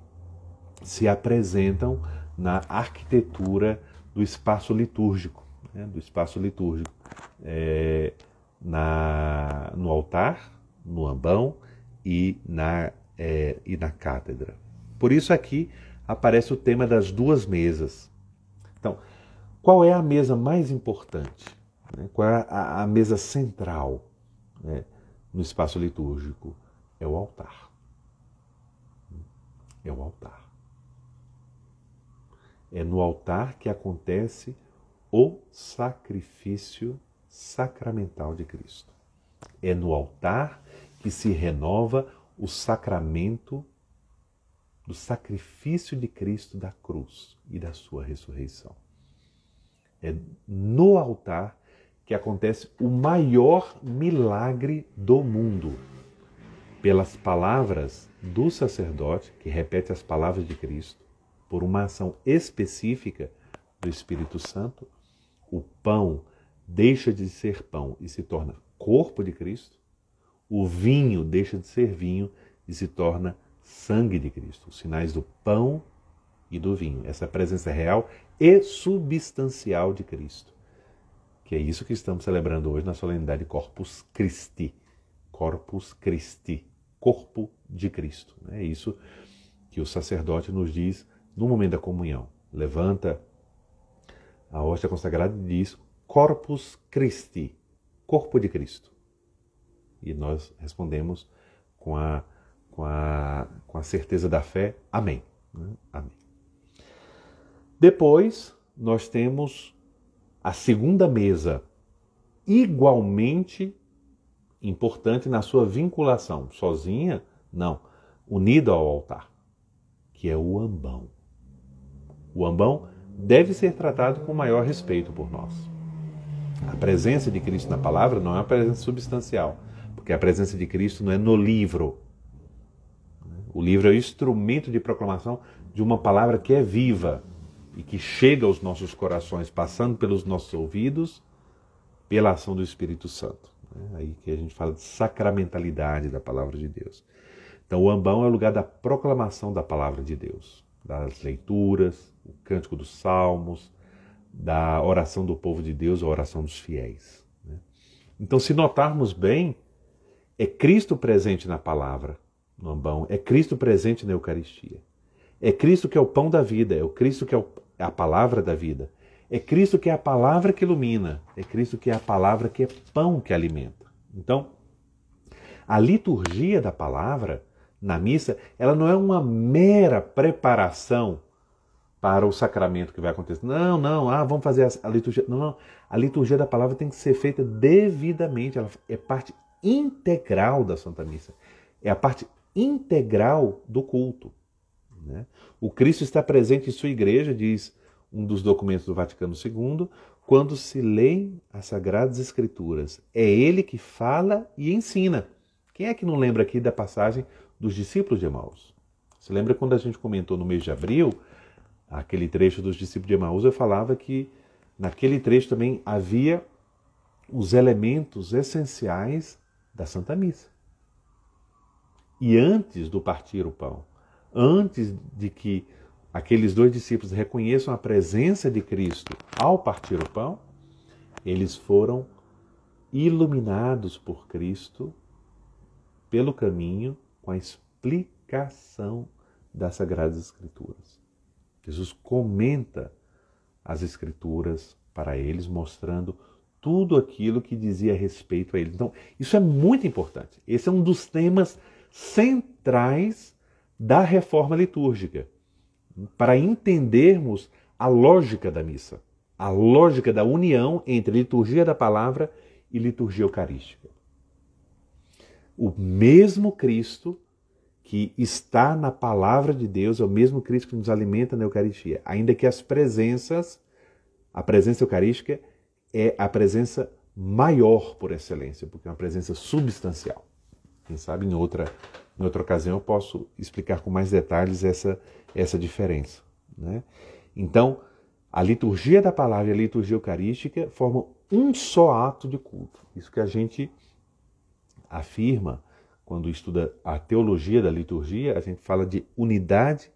apresentam na arquitetura do espaço litúrgico, né? Do espaço litúrgico, no altar, no ambão e na cátedra. Por isso aqui aparece o tema das duas mesas. Então, qual é a mesa mais importante? Né? Qual é a mesa central, né, no espaço litúrgico? É o altar. É o altar. É no altar que acontece o sacrifício sacramental de Cristo. É no altar que se renova o sacramento do sacrifício de Cristo da cruz e da sua ressurreição. É no altar que acontece o maior milagre do mundo. Pelas palavras do sacerdote, que repete as palavras de Cristo, por uma ação específica do Espírito Santo, o pão deixa de ser pão e se torna corpo de Cristo, o vinho deixa de ser vinho e se torna sangue de Cristo, os sinais do pão e do vinho, essa presença real e substancial de Cristo, que é isso que estamos celebrando hoje na solenidade Corpus Christi, Corpus Christi, corpo de Cristo. É isso que o sacerdote nos diz no momento da comunhão. Levanta a hóstia consagrada e diz Corpus Christi, corpo de Cristo. E nós respondemos com a certeza da fé, amém. Amém. Depois, nós temos a segunda mesa, igualmente importante na sua vinculação, sozinha, não, unida ao altar, que é o ambão. O ambão deve ser tratado com maior respeito por nós. A presença de Cristo na palavra não é uma presença substancial, porque a presença de Cristo não é no livro. O livro é o instrumento de proclamação de uma palavra que é viva e que chega aos nossos corações, passando pelos nossos ouvidos, pela ação do Espírito Santo. Aí que a gente fala de sacramentalidade da palavra de Deus. Então o ambão é o lugar da proclamação da palavra de Deus, das leituras, o cântico dos salmos, da oração do povo de Deus, a oração dos fiéis. Né? Então, se notarmos bem, é Cristo presente na palavra, no ambão, é Cristo presente na Eucaristia. É Cristo que é o pão da vida, é o Cristo que é a palavra da vida. É Cristo que é a palavra que ilumina, é Cristo que é a palavra que é pão que alimenta. Então, a liturgia da palavra na missa, ela não é uma mera preparação para o sacramento que vai acontecer. Não, vamos fazer a liturgia. Não. A liturgia da palavra tem que ser feita devidamente. Ela é parte integral da Santa Missa. É a parte integral do culto. Né? O Cristo está presente em sua igreja, diz um dos documentos do Vaticano II, quando se leem as Sagradas Escrituras. É Ele que fala e ensina. Quem é que não lembra aqui da passagem dos discípulos de Emaús? Você lembra quando a gente comentou no mês de abril, aquele trecho dos discípulos de Emaús, eu falava que naquele trecho também havia os elementos essenciais da Santa Missa. E antes do partir o pão, antes de que aqueles dois discípulos reconheçam a presença de Cristo ao partir o pão, eles foram iluminados por Cristo pelo caminho com a explicação das Sagradas Escrituras. Jesus comenta as Escrituras para eles, mostrando tudo aquilo que dizia a respeito a eles. Então, isso é muito importante. Esse é um dos temas centrais da reforma litúrgica, para entendermos a lógica da missa, a lógica da união entre liturgia da palavra e liturgia eucarística. O mesmo Cristo que está na palavra de Deus é o mesmo Cristo que nos alimenta na Eucaristia, ainda que a presença eucarística é a presença maior por excelência, porque é uma presença substancial. Quem sabe em outra ocasião eu posso explicar com mais detalhes essa diferença. Né? Então, a liturgia da palavra e a liturgia eucarística formam um só ato de culto. Isso que a gente afirma quando estuda a teologia da liturgia, a gente fala de unidade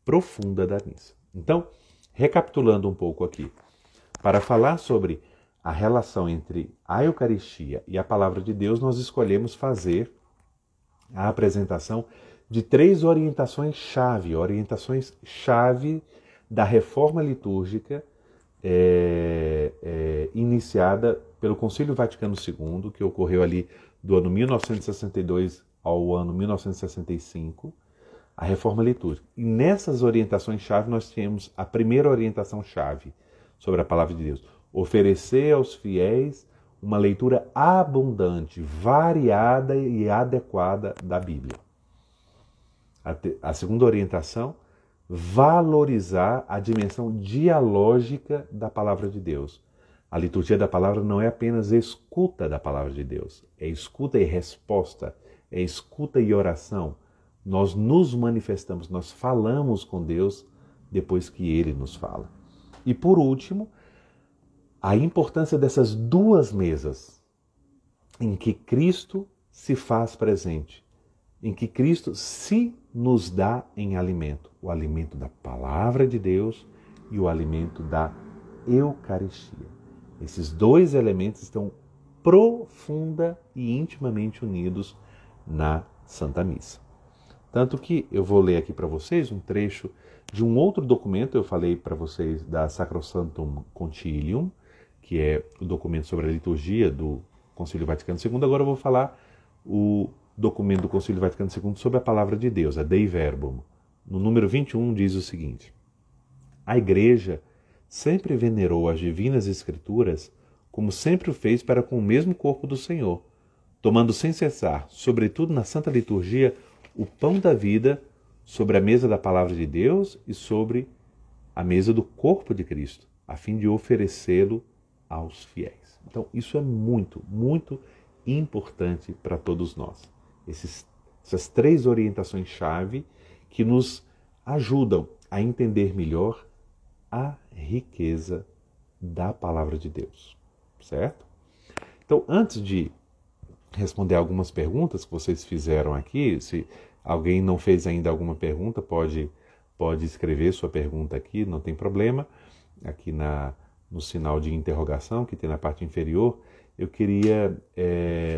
profunda da missa. Então, recapitulando um pouco aqui, para falar sobre a relação entre a Eucaristia e a Palavra de Deus, nós escolhemos fazer a apresentação de 3 orientações-chave da reforma litúrgica iniciada pelo Concílio Vaticano II, que ocorreu ali do ano 1962 ao ano 1965, a reforma litúrgica. E nessas orientações-chave nós temos a primeira orientação-chave sobre a Palavra de Deus: oferecer aos fiéis uma leitura abundante, variada e adequada da Bíblia. A segunda orientação: valorizar a dimensão dialógica da Palavra de Deus. A liturgia da palavra não é apenas escuta da palavra de Deus, é escuta e resposta, é escuta e oração. Nós nos manifestamos, nós falamos com Deus depois que Ele nos fala. E por último, a importância dessas 2 mesas, em que Cristo se faz presente, em que Cristo se nos dá em alimento, o alimento da palavra de Deus e o alimento da Eucaristia. Esses 2 elementos estão profunda e intimamente unidos na Santa Missa. Tanto que eu vou ler aqui para vocês um trecho de um outro documento. Eu falei para vocês da Sacrosanctum Concilium, que é o documento sobre a liturgia do Concílio Vaticano II. Agora eu vou falar o documento do Concílio Vaticano II sobre a Palavra de Deus, a Dei Verbum. No número 21 diz o seguinte: a Igreja sempre venerou as divinas Escrituras como sempre o fez para com o mesmo corpo do Senhor, tomando sem cessar, sobretudo na Santa Liturgia, o pão da vida sobre a mesa da Palavra de Deus e sobre a mesa do corpo de Cristo, a fim de oferecê-lo aos fiéis. Então, isso é muito, muito importante para todos nós. Essas 3 orientações-chave que nos ajudam a entender melhor a riqueza da Palavra de Deus, certo? Então, antes de responder algumas perguntas que vocês fizeram aqui, se alguém não fez ainda alguma pergunta, pode escrever sua pergunta aqui, não tem problema, aqui no sinal de interrogação que tem na parte inferior, eu queria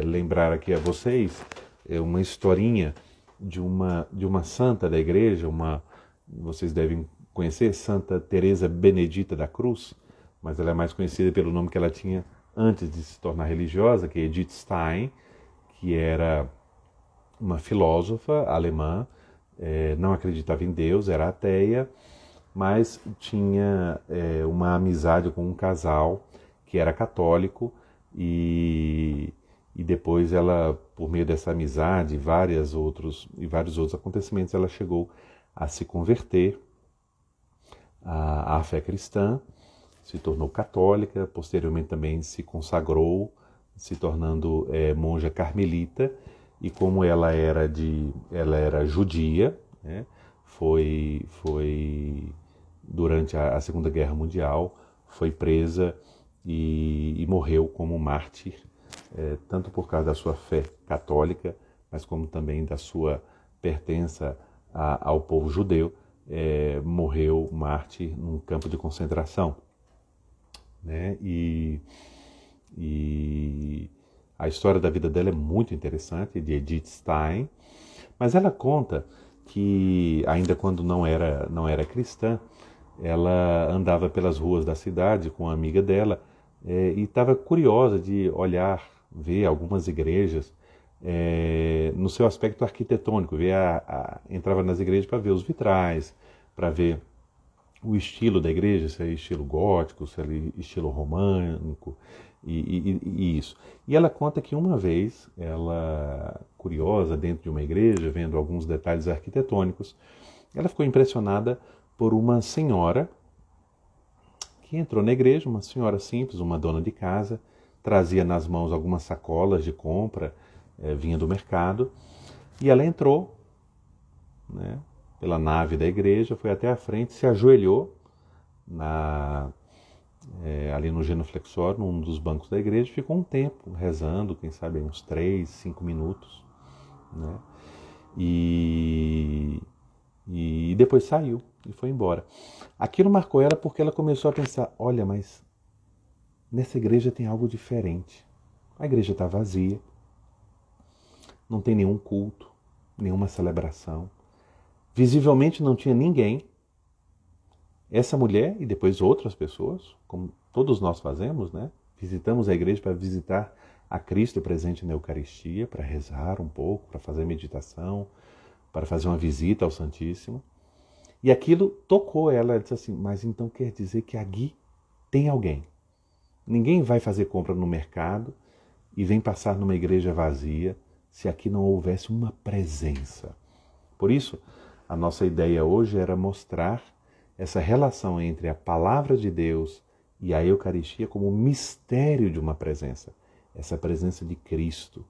lembrar aqui a vocês uma historinha de uma santa da igreja, vocês devem conhecer, Santa Teresa Benedita da Cruz, mas ela é mais conhecida pelo nome que ela tinha antes de se tornar religiosa, que é Edith Stein, que era uma filósofa alemã, não acreditava em Deus, era ateia, mas tinha uma amizade com um casal que era católico e depois ela, por meio dessa amizade e vários outros acontecimentos, ela chegou a se converter à fé cristã, se tornou católica, posteriormente também se consagrou, se tornando monja carmelita, e como ela era judia, né, foi durante a Segunda Guerra Mundial, foi presa e morreu como mártir, tanto por causa da sua fé católica, mas como também da sua pertença ao povo judeu, morreu mártir num campo de concentração, né? E a história da vida dela é muito interessante, de Edith Stein, mas ela conta que, ainda quando não era cristã, ela andava pelas ruas da cidade com uma amiga dela e estava curiosa de ver algumas igrejas no seu aspecto arquitetônico, entrava nas igrejas para ver os vitrais, para ver o estilo da igreja, se é estilo gótico, se é estilo românico, e isso. E ela conta que uma vez, ela, curiosa, dentro de uma igreja, vendo alguns detalhes arquitetônicos, ela ficou impressionada por uma senhora que entrou na igreja, uma senhora simples, uma dona de casa, trazia nas mãos algumas sacolas de compra, vinha do mercado, e ela entrou, né, pela nave da igreja, foi até a frente, se ajoelhou ali no genuflexório, num dos bancos da igreja, ficou um tempo rezando, quem sabe uns 3, 5 minutos, né? E depois saiu e foi embora. Aquilo marcou ela porque ela começou a pensar, olha, mas nessa igreja tem algo diferente. A igreja está vazia, não tem nenhum culto, nenhuma celebração. Visivelmente não tinha ninguém. Essa mulher e depois outras pessoas, como todos nós fazemos, né? Visitamos a igreja para visitar a Cristo presente na Eucaristia, para rezar um pouco, para fazer meditação, para fazer uma visita ao Santíssimo. E aquilo tocou ela, ela disse assim, mas então quer dizer que aqui tem alguém. Ninguém vai fazer compra no mercado e vem passar numa igreja vazia se aqui não houvesse uma presença. Por isso, a nossa ideia hoje era mostrar essa relação entre a palavra de Deus e a Eucaristia como um mistério de uma presença. Essa presença de Cristo,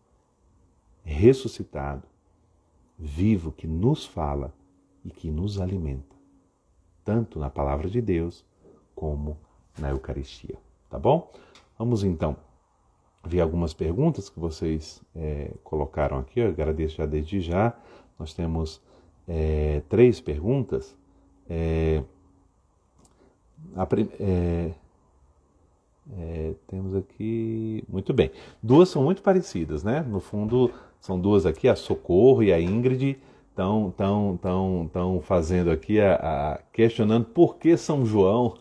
ressuscitado, vivo, que nos fala e que nos alimenta, tanto na palavra de Deus como na Eucaristia. Tá bom? Vamos então ver algumas perguntas que vocês colocaram aqui. Eu agradeço já desde já. Nós temos 3 perguntas. Temos aqui... Muito bem. 2 são muito parecidas, né? No fundo, são 2 aqui, a Socorro e a Ingrid, estão fazendo aqui, questionando por que São João,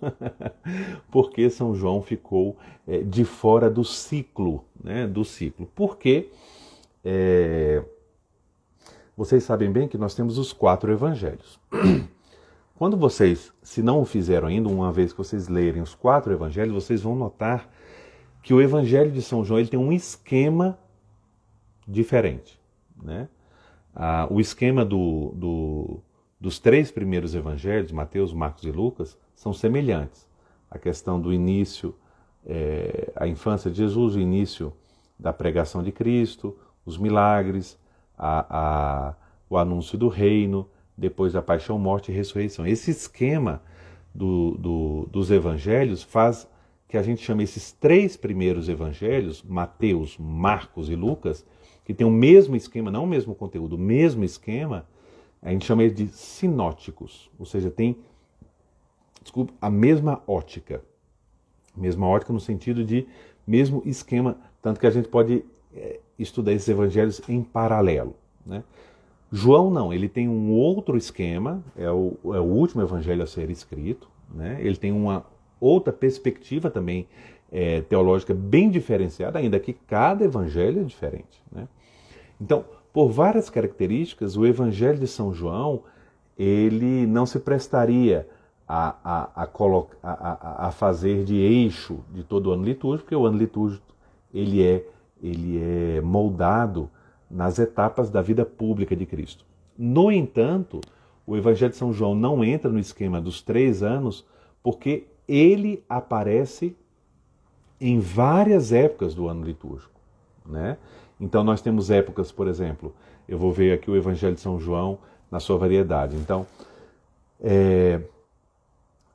por que São João ficou de fora do ciclo, né? Do ciclo. Porque vocês sabem bem que nós temos os 4 evangelhos. Quando vocês, se não o fizeram ainda, uma vez que vocês lerem os 4 evangelhos, vocês vão notar que o evangelho de São João ele tem um esquema diferente, né? O esquema dos 3 primeiros evangelhos, Mateus, Marcos e Lucas, são semelhantes. A questão do início, a infância de Jesus, o início da pregação de Cristo, os milagres, o anúncio do reino, depois a paixão, morte e ressurreição. Esse esquema dos evangelhos faz que a gente chame esses 3 primeiros evangelhos, Mateus, Marcos e Lucas, que tem o mesmo esquema, não o mesmo conteúdo, o mesmo esquema, a gente chama eles de sinóticos, ou seja, tem a mesma ótica. Mesma ótica no sentido de mesmo esquema, tanto que a gente pode estudar esses evangelhos em paralelo, né? João não, ele tem um outro esquema, é o último evangelho a ser escrito, né? Ele tem uma outra perspectiva também teológica bem diferenciada, ainda que cada evangelho é diferente, né? Então, por várias características, o evangelho de São João, ele não se prestaria a fazer de eixo de todo o ano litúrgico, porque o ano litúrgico ele é moldado nas etapas da vida pública de Cristo. No entanto, o Evangelho de São João não entra no esquema dos 3 anos, porque ele aparece em várias épocas do ano litúrgico, né? Então nós temos épocas, por exemplo, eu vou ver aqui o Evangelho de São João na sua variedade. Então,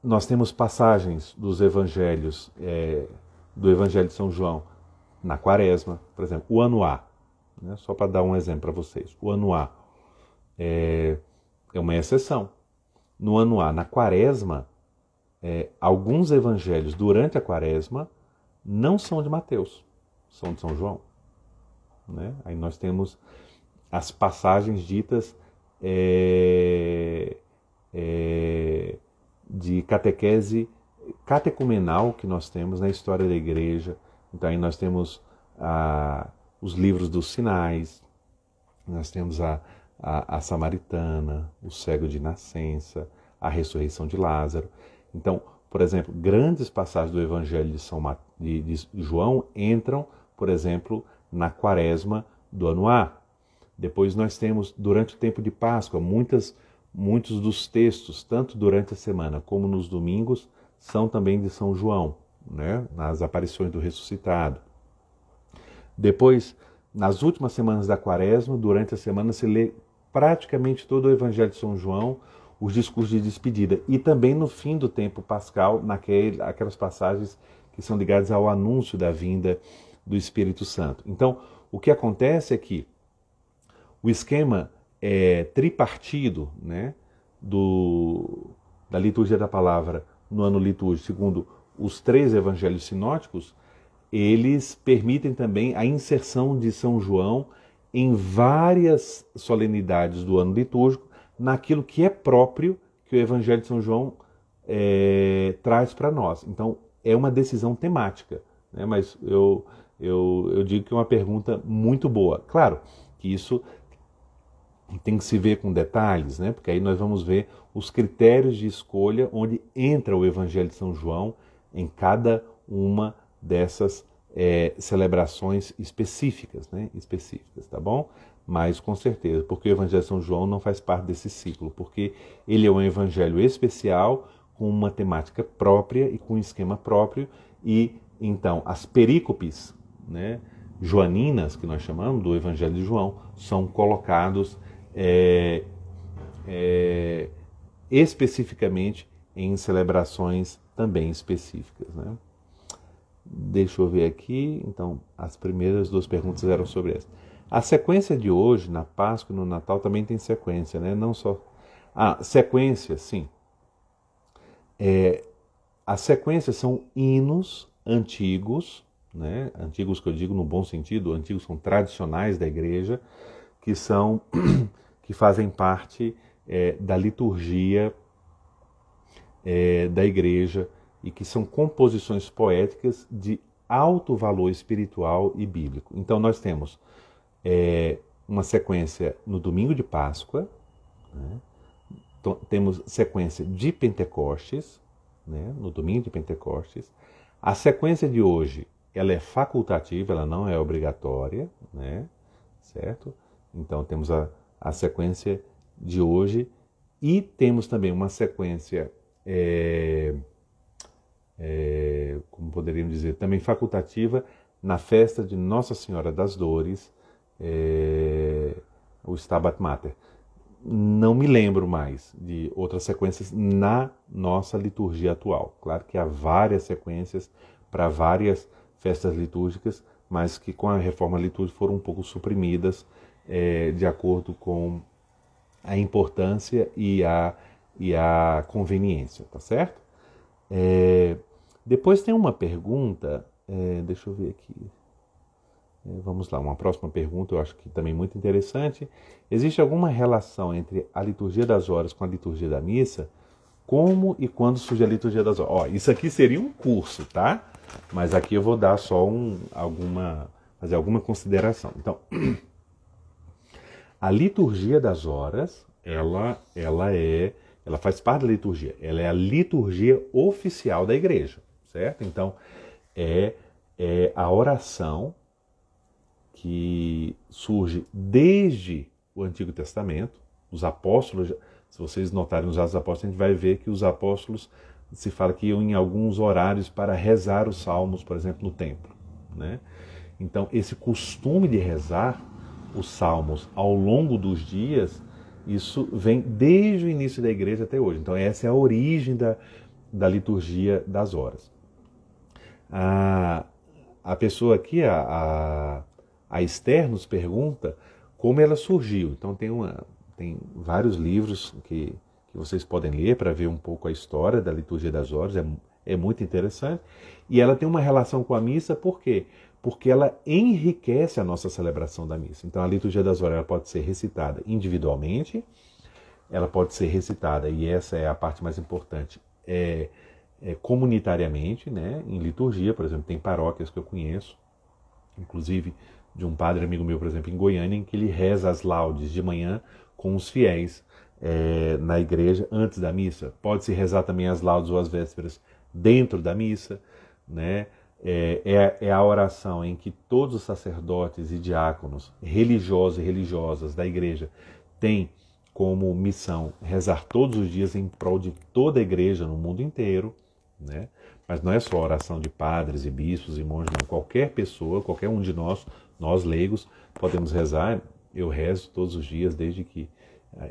nós temos passagens dos evangelhos, do Evangelho de São João na Quaresma, por exemplo, o ano A, né? Só para dar um exemplo para vocês. O ano A é uma exceção. No ano A, na Quaresma, alguns evangelhos durante a Quaresma não são de Mateus, são de São João, né? Aí nós temos as passagens ditas de catequese catecumenal que nós temos na história da igreja. Então aí nós temos os livros dos sinais, nós temos a Samaritana, o cego de nascença, a ressurreição de Lázaro. Então, por exemplo, grandes passagens do Evangelho de João entram, por exemplo, na Quaresma do ano A. Depois nós temos, durante o tempo de Páscoa, muitos dos textos, tanto durante a semana como nos domingos, são também de São João, né? Nas aparições do ressuscitado. Depois, nas últimas semanas da Quaresma, durante a semana se lê praticamente todo o Evangelho de São João, os discursos de despedida. E também no fim do tempo pascal, aquelas passagens que são ligadas ao anúncio da vinda do Espírito Santo. Então, o que acontece é que o esquema tripartido, né, da liturgia da palavra no ano litúrgico, segundo os 3 evangelhos sinóticos, eles permitem também a inserção de São João em várias solenidades do ano litúrgico, naquilo que é próprio que o Evangelho de São João traz para nós. Então, é uma decisão temática, né? Mas eu digo que é uma pergunta muito boa. Claro que isso tem que se ver com detalhes, né? Porque aí nós vamos ver os critérios de escolha onde entra o Evangelho de São João em cada uma dessas celebrações específicas, né? Específicas, tá bom? Mas com certeza, porque o Evangelho de São João não faz parte desse ciclo, porque ele é um evangelho especial, com uma temática própria e com um esquema próprio, e então as perícopes, né, joaninas, que nós chamamos do Evangelho de João, são colocados especificamente em celebrações também específicas, né? Deixa eu ver aqui. Então, as primeiras 2 perguntas eram sobre essa. A sequência de hoje, na Páscoa e no Natal, também tem sequência, né? Não só... sequência, sim. As sequências são hinos antigos, né? Antigos que eu digo no bom sentido, antigos são tradicionais da igreja, que fazem parte da liturgia da igreja e que são composições poéticas de alto valor espiritual e bíblico. Então nós temos uma sequência no domingo de Páscoa, né? Então, temos sequência de Pentecostes, né? No domingo de Pentecostes. A sequência de hoje, ela é facultativa, ela não é obrigatória, né? Certo? Então temos a sequência de hoje e temos também uma sequência, como poderíamos dizer, também facultativa na festa de Nossa Senhora das Dores, o Stabat Mater. Não me lembro mais de outras sequências na nossa liturgia atual. Claro que há várias sequências para várias festas litúrgicas, mas que com a reforma litúrgica foram um pouco suprimidas de acordo com a importância e a conveniência, tá certo? Depois tem uma pergunta, deixa eu ver aqui. Vamos lá, uma próxima pergunta, eu acho que também muito interessante. Existe alguma relação entre a liturgia das horas com a liturgia da missa? Como e quando surge a liturgia das horas? Ó, isso aqui seria um curso, tá? Mas aqui eu vou dar só fazer alguma consideração. Então, a liturgia das horas, ela faz parte da liturgia. Ela é a liturgia oficial da igreja, certo? Então, é a oração que surge desde o Antigo Testamento. Os apóstolos, se vocês notarem nos Atos dos Apóstolos, a gente vai ver que os apóstolos, se fala que iam em alguns horários para rezar os salmos, por exemplo, no templo, né? Então, esse costume de rezar os salmos ao longo dos dias, isso vem desde o início da igreja até hoje. Então, essa é a origem da liturgia das horas. A pessoa aqui, a Esther, nos pergunta como ela surgiu. Então, tem vários livros que vocês podem ler para ver um pouco a história da liturgia das horas. É muito interessante. E ela tem uma relação com a missa, por quê? Porque ela enriquece a nossa celebração da missa. Então, a liturgia das horas ela pode ser recitada individualmente, ela pode ser recitada, e essa é a parte mais importante, comunitariamente, né? Em liturgia. Por exemplo, tem paróquias que eu conheço, inclusive de um padre amigo meu, por exemplo, em Goiânia, em que ele reza as laudes de manhã com os fiéis na igreja antes da missa. Pode-se rezar também as laudes ou as vésperas dentro da missa, né? É a oração em que todos os sacerdotes e diáconos, religiosos e religiosas da igreja, têm como missão rezar todos os dias em prol de toda a igreja no mundo inteiro, né? Mas não é só a oração de padres e bispos e monges, não. Qualquer pessoa, qualquer um de nós leigos, podemos rezar. Eu rezo todos os dias desde que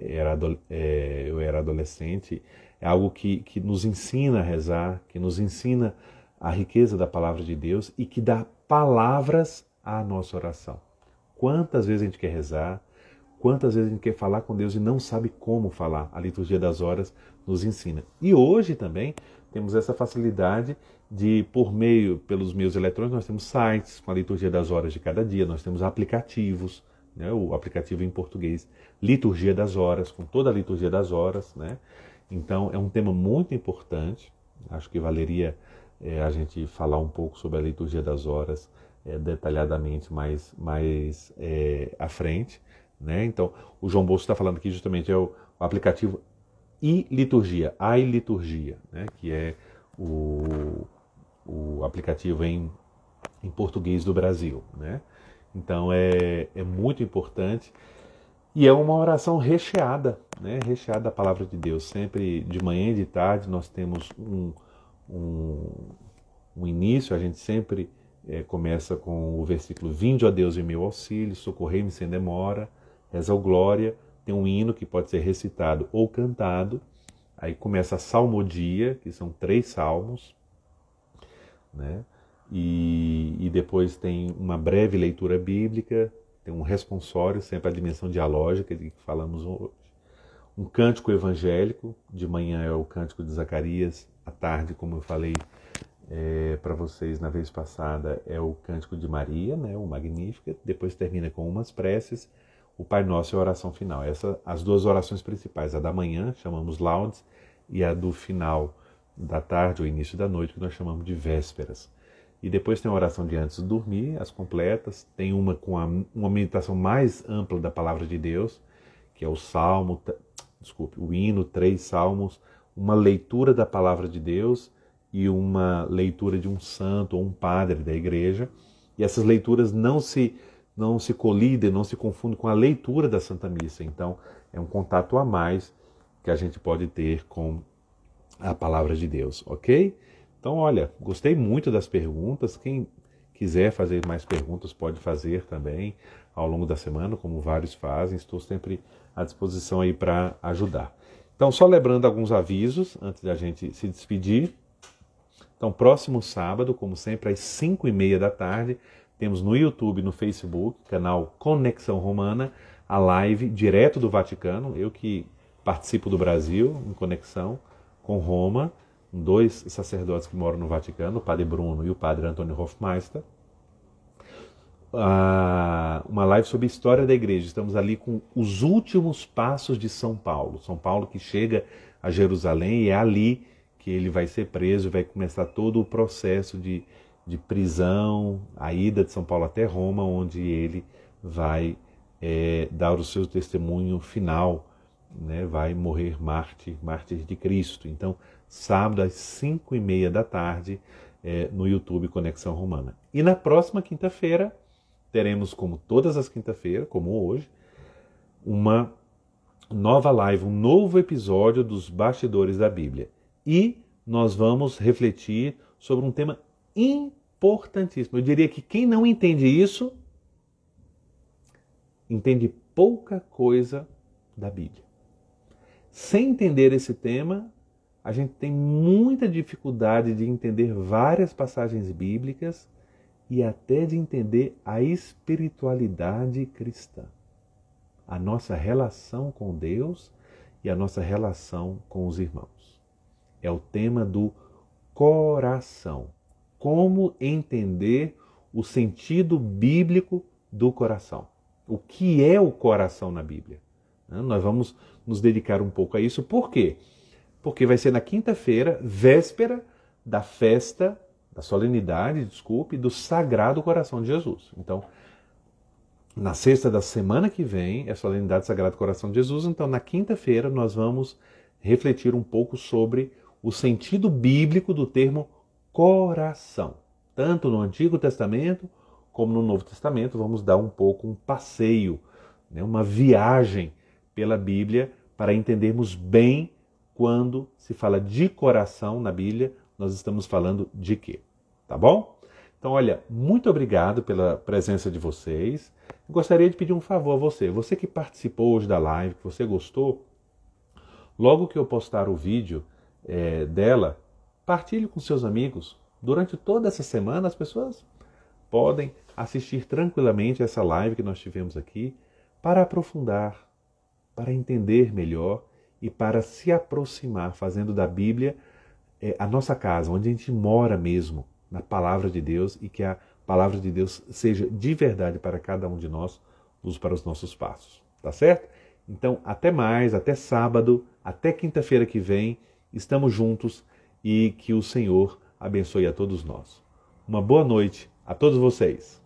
eu era adolescente. É algo que nos ensina a rezar, que nos ensina a riqueza da palavra de Deus e que dá palavras à nossa oração. Quantas vezes a gente quer rezar, quantas vezes a gente quer falar com Deus e não sabe como falar. A liturgia das horas nos ensina. E hoje também temos essa facilidade de, pelos meios eletrônicos, nós temos sites com a liturgia das horas de cada dia, nós temos aplicativos, né? O aplicativo em português, Liturgia das Horas, com toda a liturgia das horas, né? Então é um tema muito importante. Acho que valeria a gente falar um pouco sobre a liturgia das horas detalhadamente mais à frente, né? Então, o João Bosco está falando aqui justamente o aplicativo iLiturgia, né? Que é o aplicativo em português do Brasil, né? Então é muito importante e é uma oração recheada, né? Recheada da palavra de Deus. Sempre de manhã e de tarde nós temos um início. A gente sempre começa com o versículo: Vinde, ó Deus, em meu auxílio, socorrei-me sem demora. Reza o Glória, tem um hino que pode ser recitado ou cantado. Aí começa a salmodia, que são 3 salmos, né? E depois tem uma breve leitura bíblica, tem um responsório, sempre a dimensão dialógica de que falamos hoje. Um cântico evangélico, de manhã é o cântico de Zacarias, à tarde, como eu falei para vocês na vez passada, é o cântico de Maria, né, o Magnífica. Depois termina com umas preces, o Pai Nosso e a oração final. As 2 orações principais, a da manhã, chamamos laudes, e a do final da tarde ou início da noite, que nós chamamos de vésperas. E depois tem a oração de antes de dormir, as completas. Tem uma com uma meditação mais ampla da palavra de Deus, que é o hino, 3 salmos, uma leitura da palavra de Deus e uma leitura de um santo ou um padre da igreja. E essas leituras não se colidem, não se confundem com a leitura da Santa Missa. Então, é um contato a mais que a gente pode ter com a palavra de Deus, ok? Então, olha, gostei muito das perguntas. Quem quiser fazer mais perguntas pode fazer também ao longo da semana, como vários fazem. Estou sempre à disposição aí para ajudar. Então, só lembrando alguns avisos antes da gente se despedir. Então, próximo sábado, como sempre, às 5h30 da tarde, temos no YouTube e no Facebook, canal Conexão Romana, a live direto do Vaticano. Eu que participo do Brasil, em conexão com Roma, dois sacerdotes que moram no Vaticano, o padre Bruno e o padre Antônio Hofmeister. Uma live sobre a história da igreja. Estamos ali com os últimos passos de São Paulo. São Paulo que chega a Jerusalém, e é ali que ele vai ser preso, vai começar todo o processo de prisão, a ida de São Paulo até Roma, onde ele vai dar o seu testemunho final, né? Vai morrer mártir de Cristo. Então, sábado às 5h30 da tarde, no YouTube Conexão Romana. E na próxima quinta-feira, teremos, como todas as quinta-feiras, como hoje, uma nova live, um novo episódio dos Bastidores da Bíblia. E nós vamos refletir sobre um tema importantíssimo. Eu diria que quem não entende isso, entende pouca coisa da Bíblia. Sem entender esse tema, a gente tem muita dificuldade de entender várias passagens bíblicas e até de entender a espiritualidade cristã, a nossa relação com Deus e a nossa relação com os irmãos. É o tema do coração. Como entender o sentido bíblico do coração. O que é o coração na Bíblia? Nós vamos nos dedicar um pouco a isso. Por quê? Porque vai ser na quinta-feira, véspera da festa, da solenidade, do Sagrado Coração de Jesus. Então, na sexta da semana que vem é a solenidade do Sagrado Coração de Jesus. Então, na quinta-feira, nós vamos refletir um pouco sobre o sentido bíblico do termo coração. Tanto no Antigo Testamento como no Novo Testamento, vamos dar um pouco um passeio, né, uma viagem pela Bíblia para entendermos bem quando se fala de coração na Bíblia, nós estamos falando de quê? Tá bom? Então, olha, muito obrigado pela presença de vocês. Eu gostaria de pedir um favor a você. Você que participou hoje da live, que você gostou, logo que eu postar o vídeo dela, partilhe com seus amigos. Durante toda essa semana, as pessoas podem assistir tranquilamente essa live que nós tivemos aqui para aprofundar, para entender melhor e para se aproximar, fazendo da Bíblia a nossa casa, onde a gente mora mesmo, na Palavra de Deus, e que a Palavra de Deus seja de verdade para cada um de nós, luz para os nossos passos. Tá certo? Então, até mais, até sábado, até quinta-feira que vem, estamos juntos e que o Senhor abençoe a todos nós. Uma boa noite a todos vocês.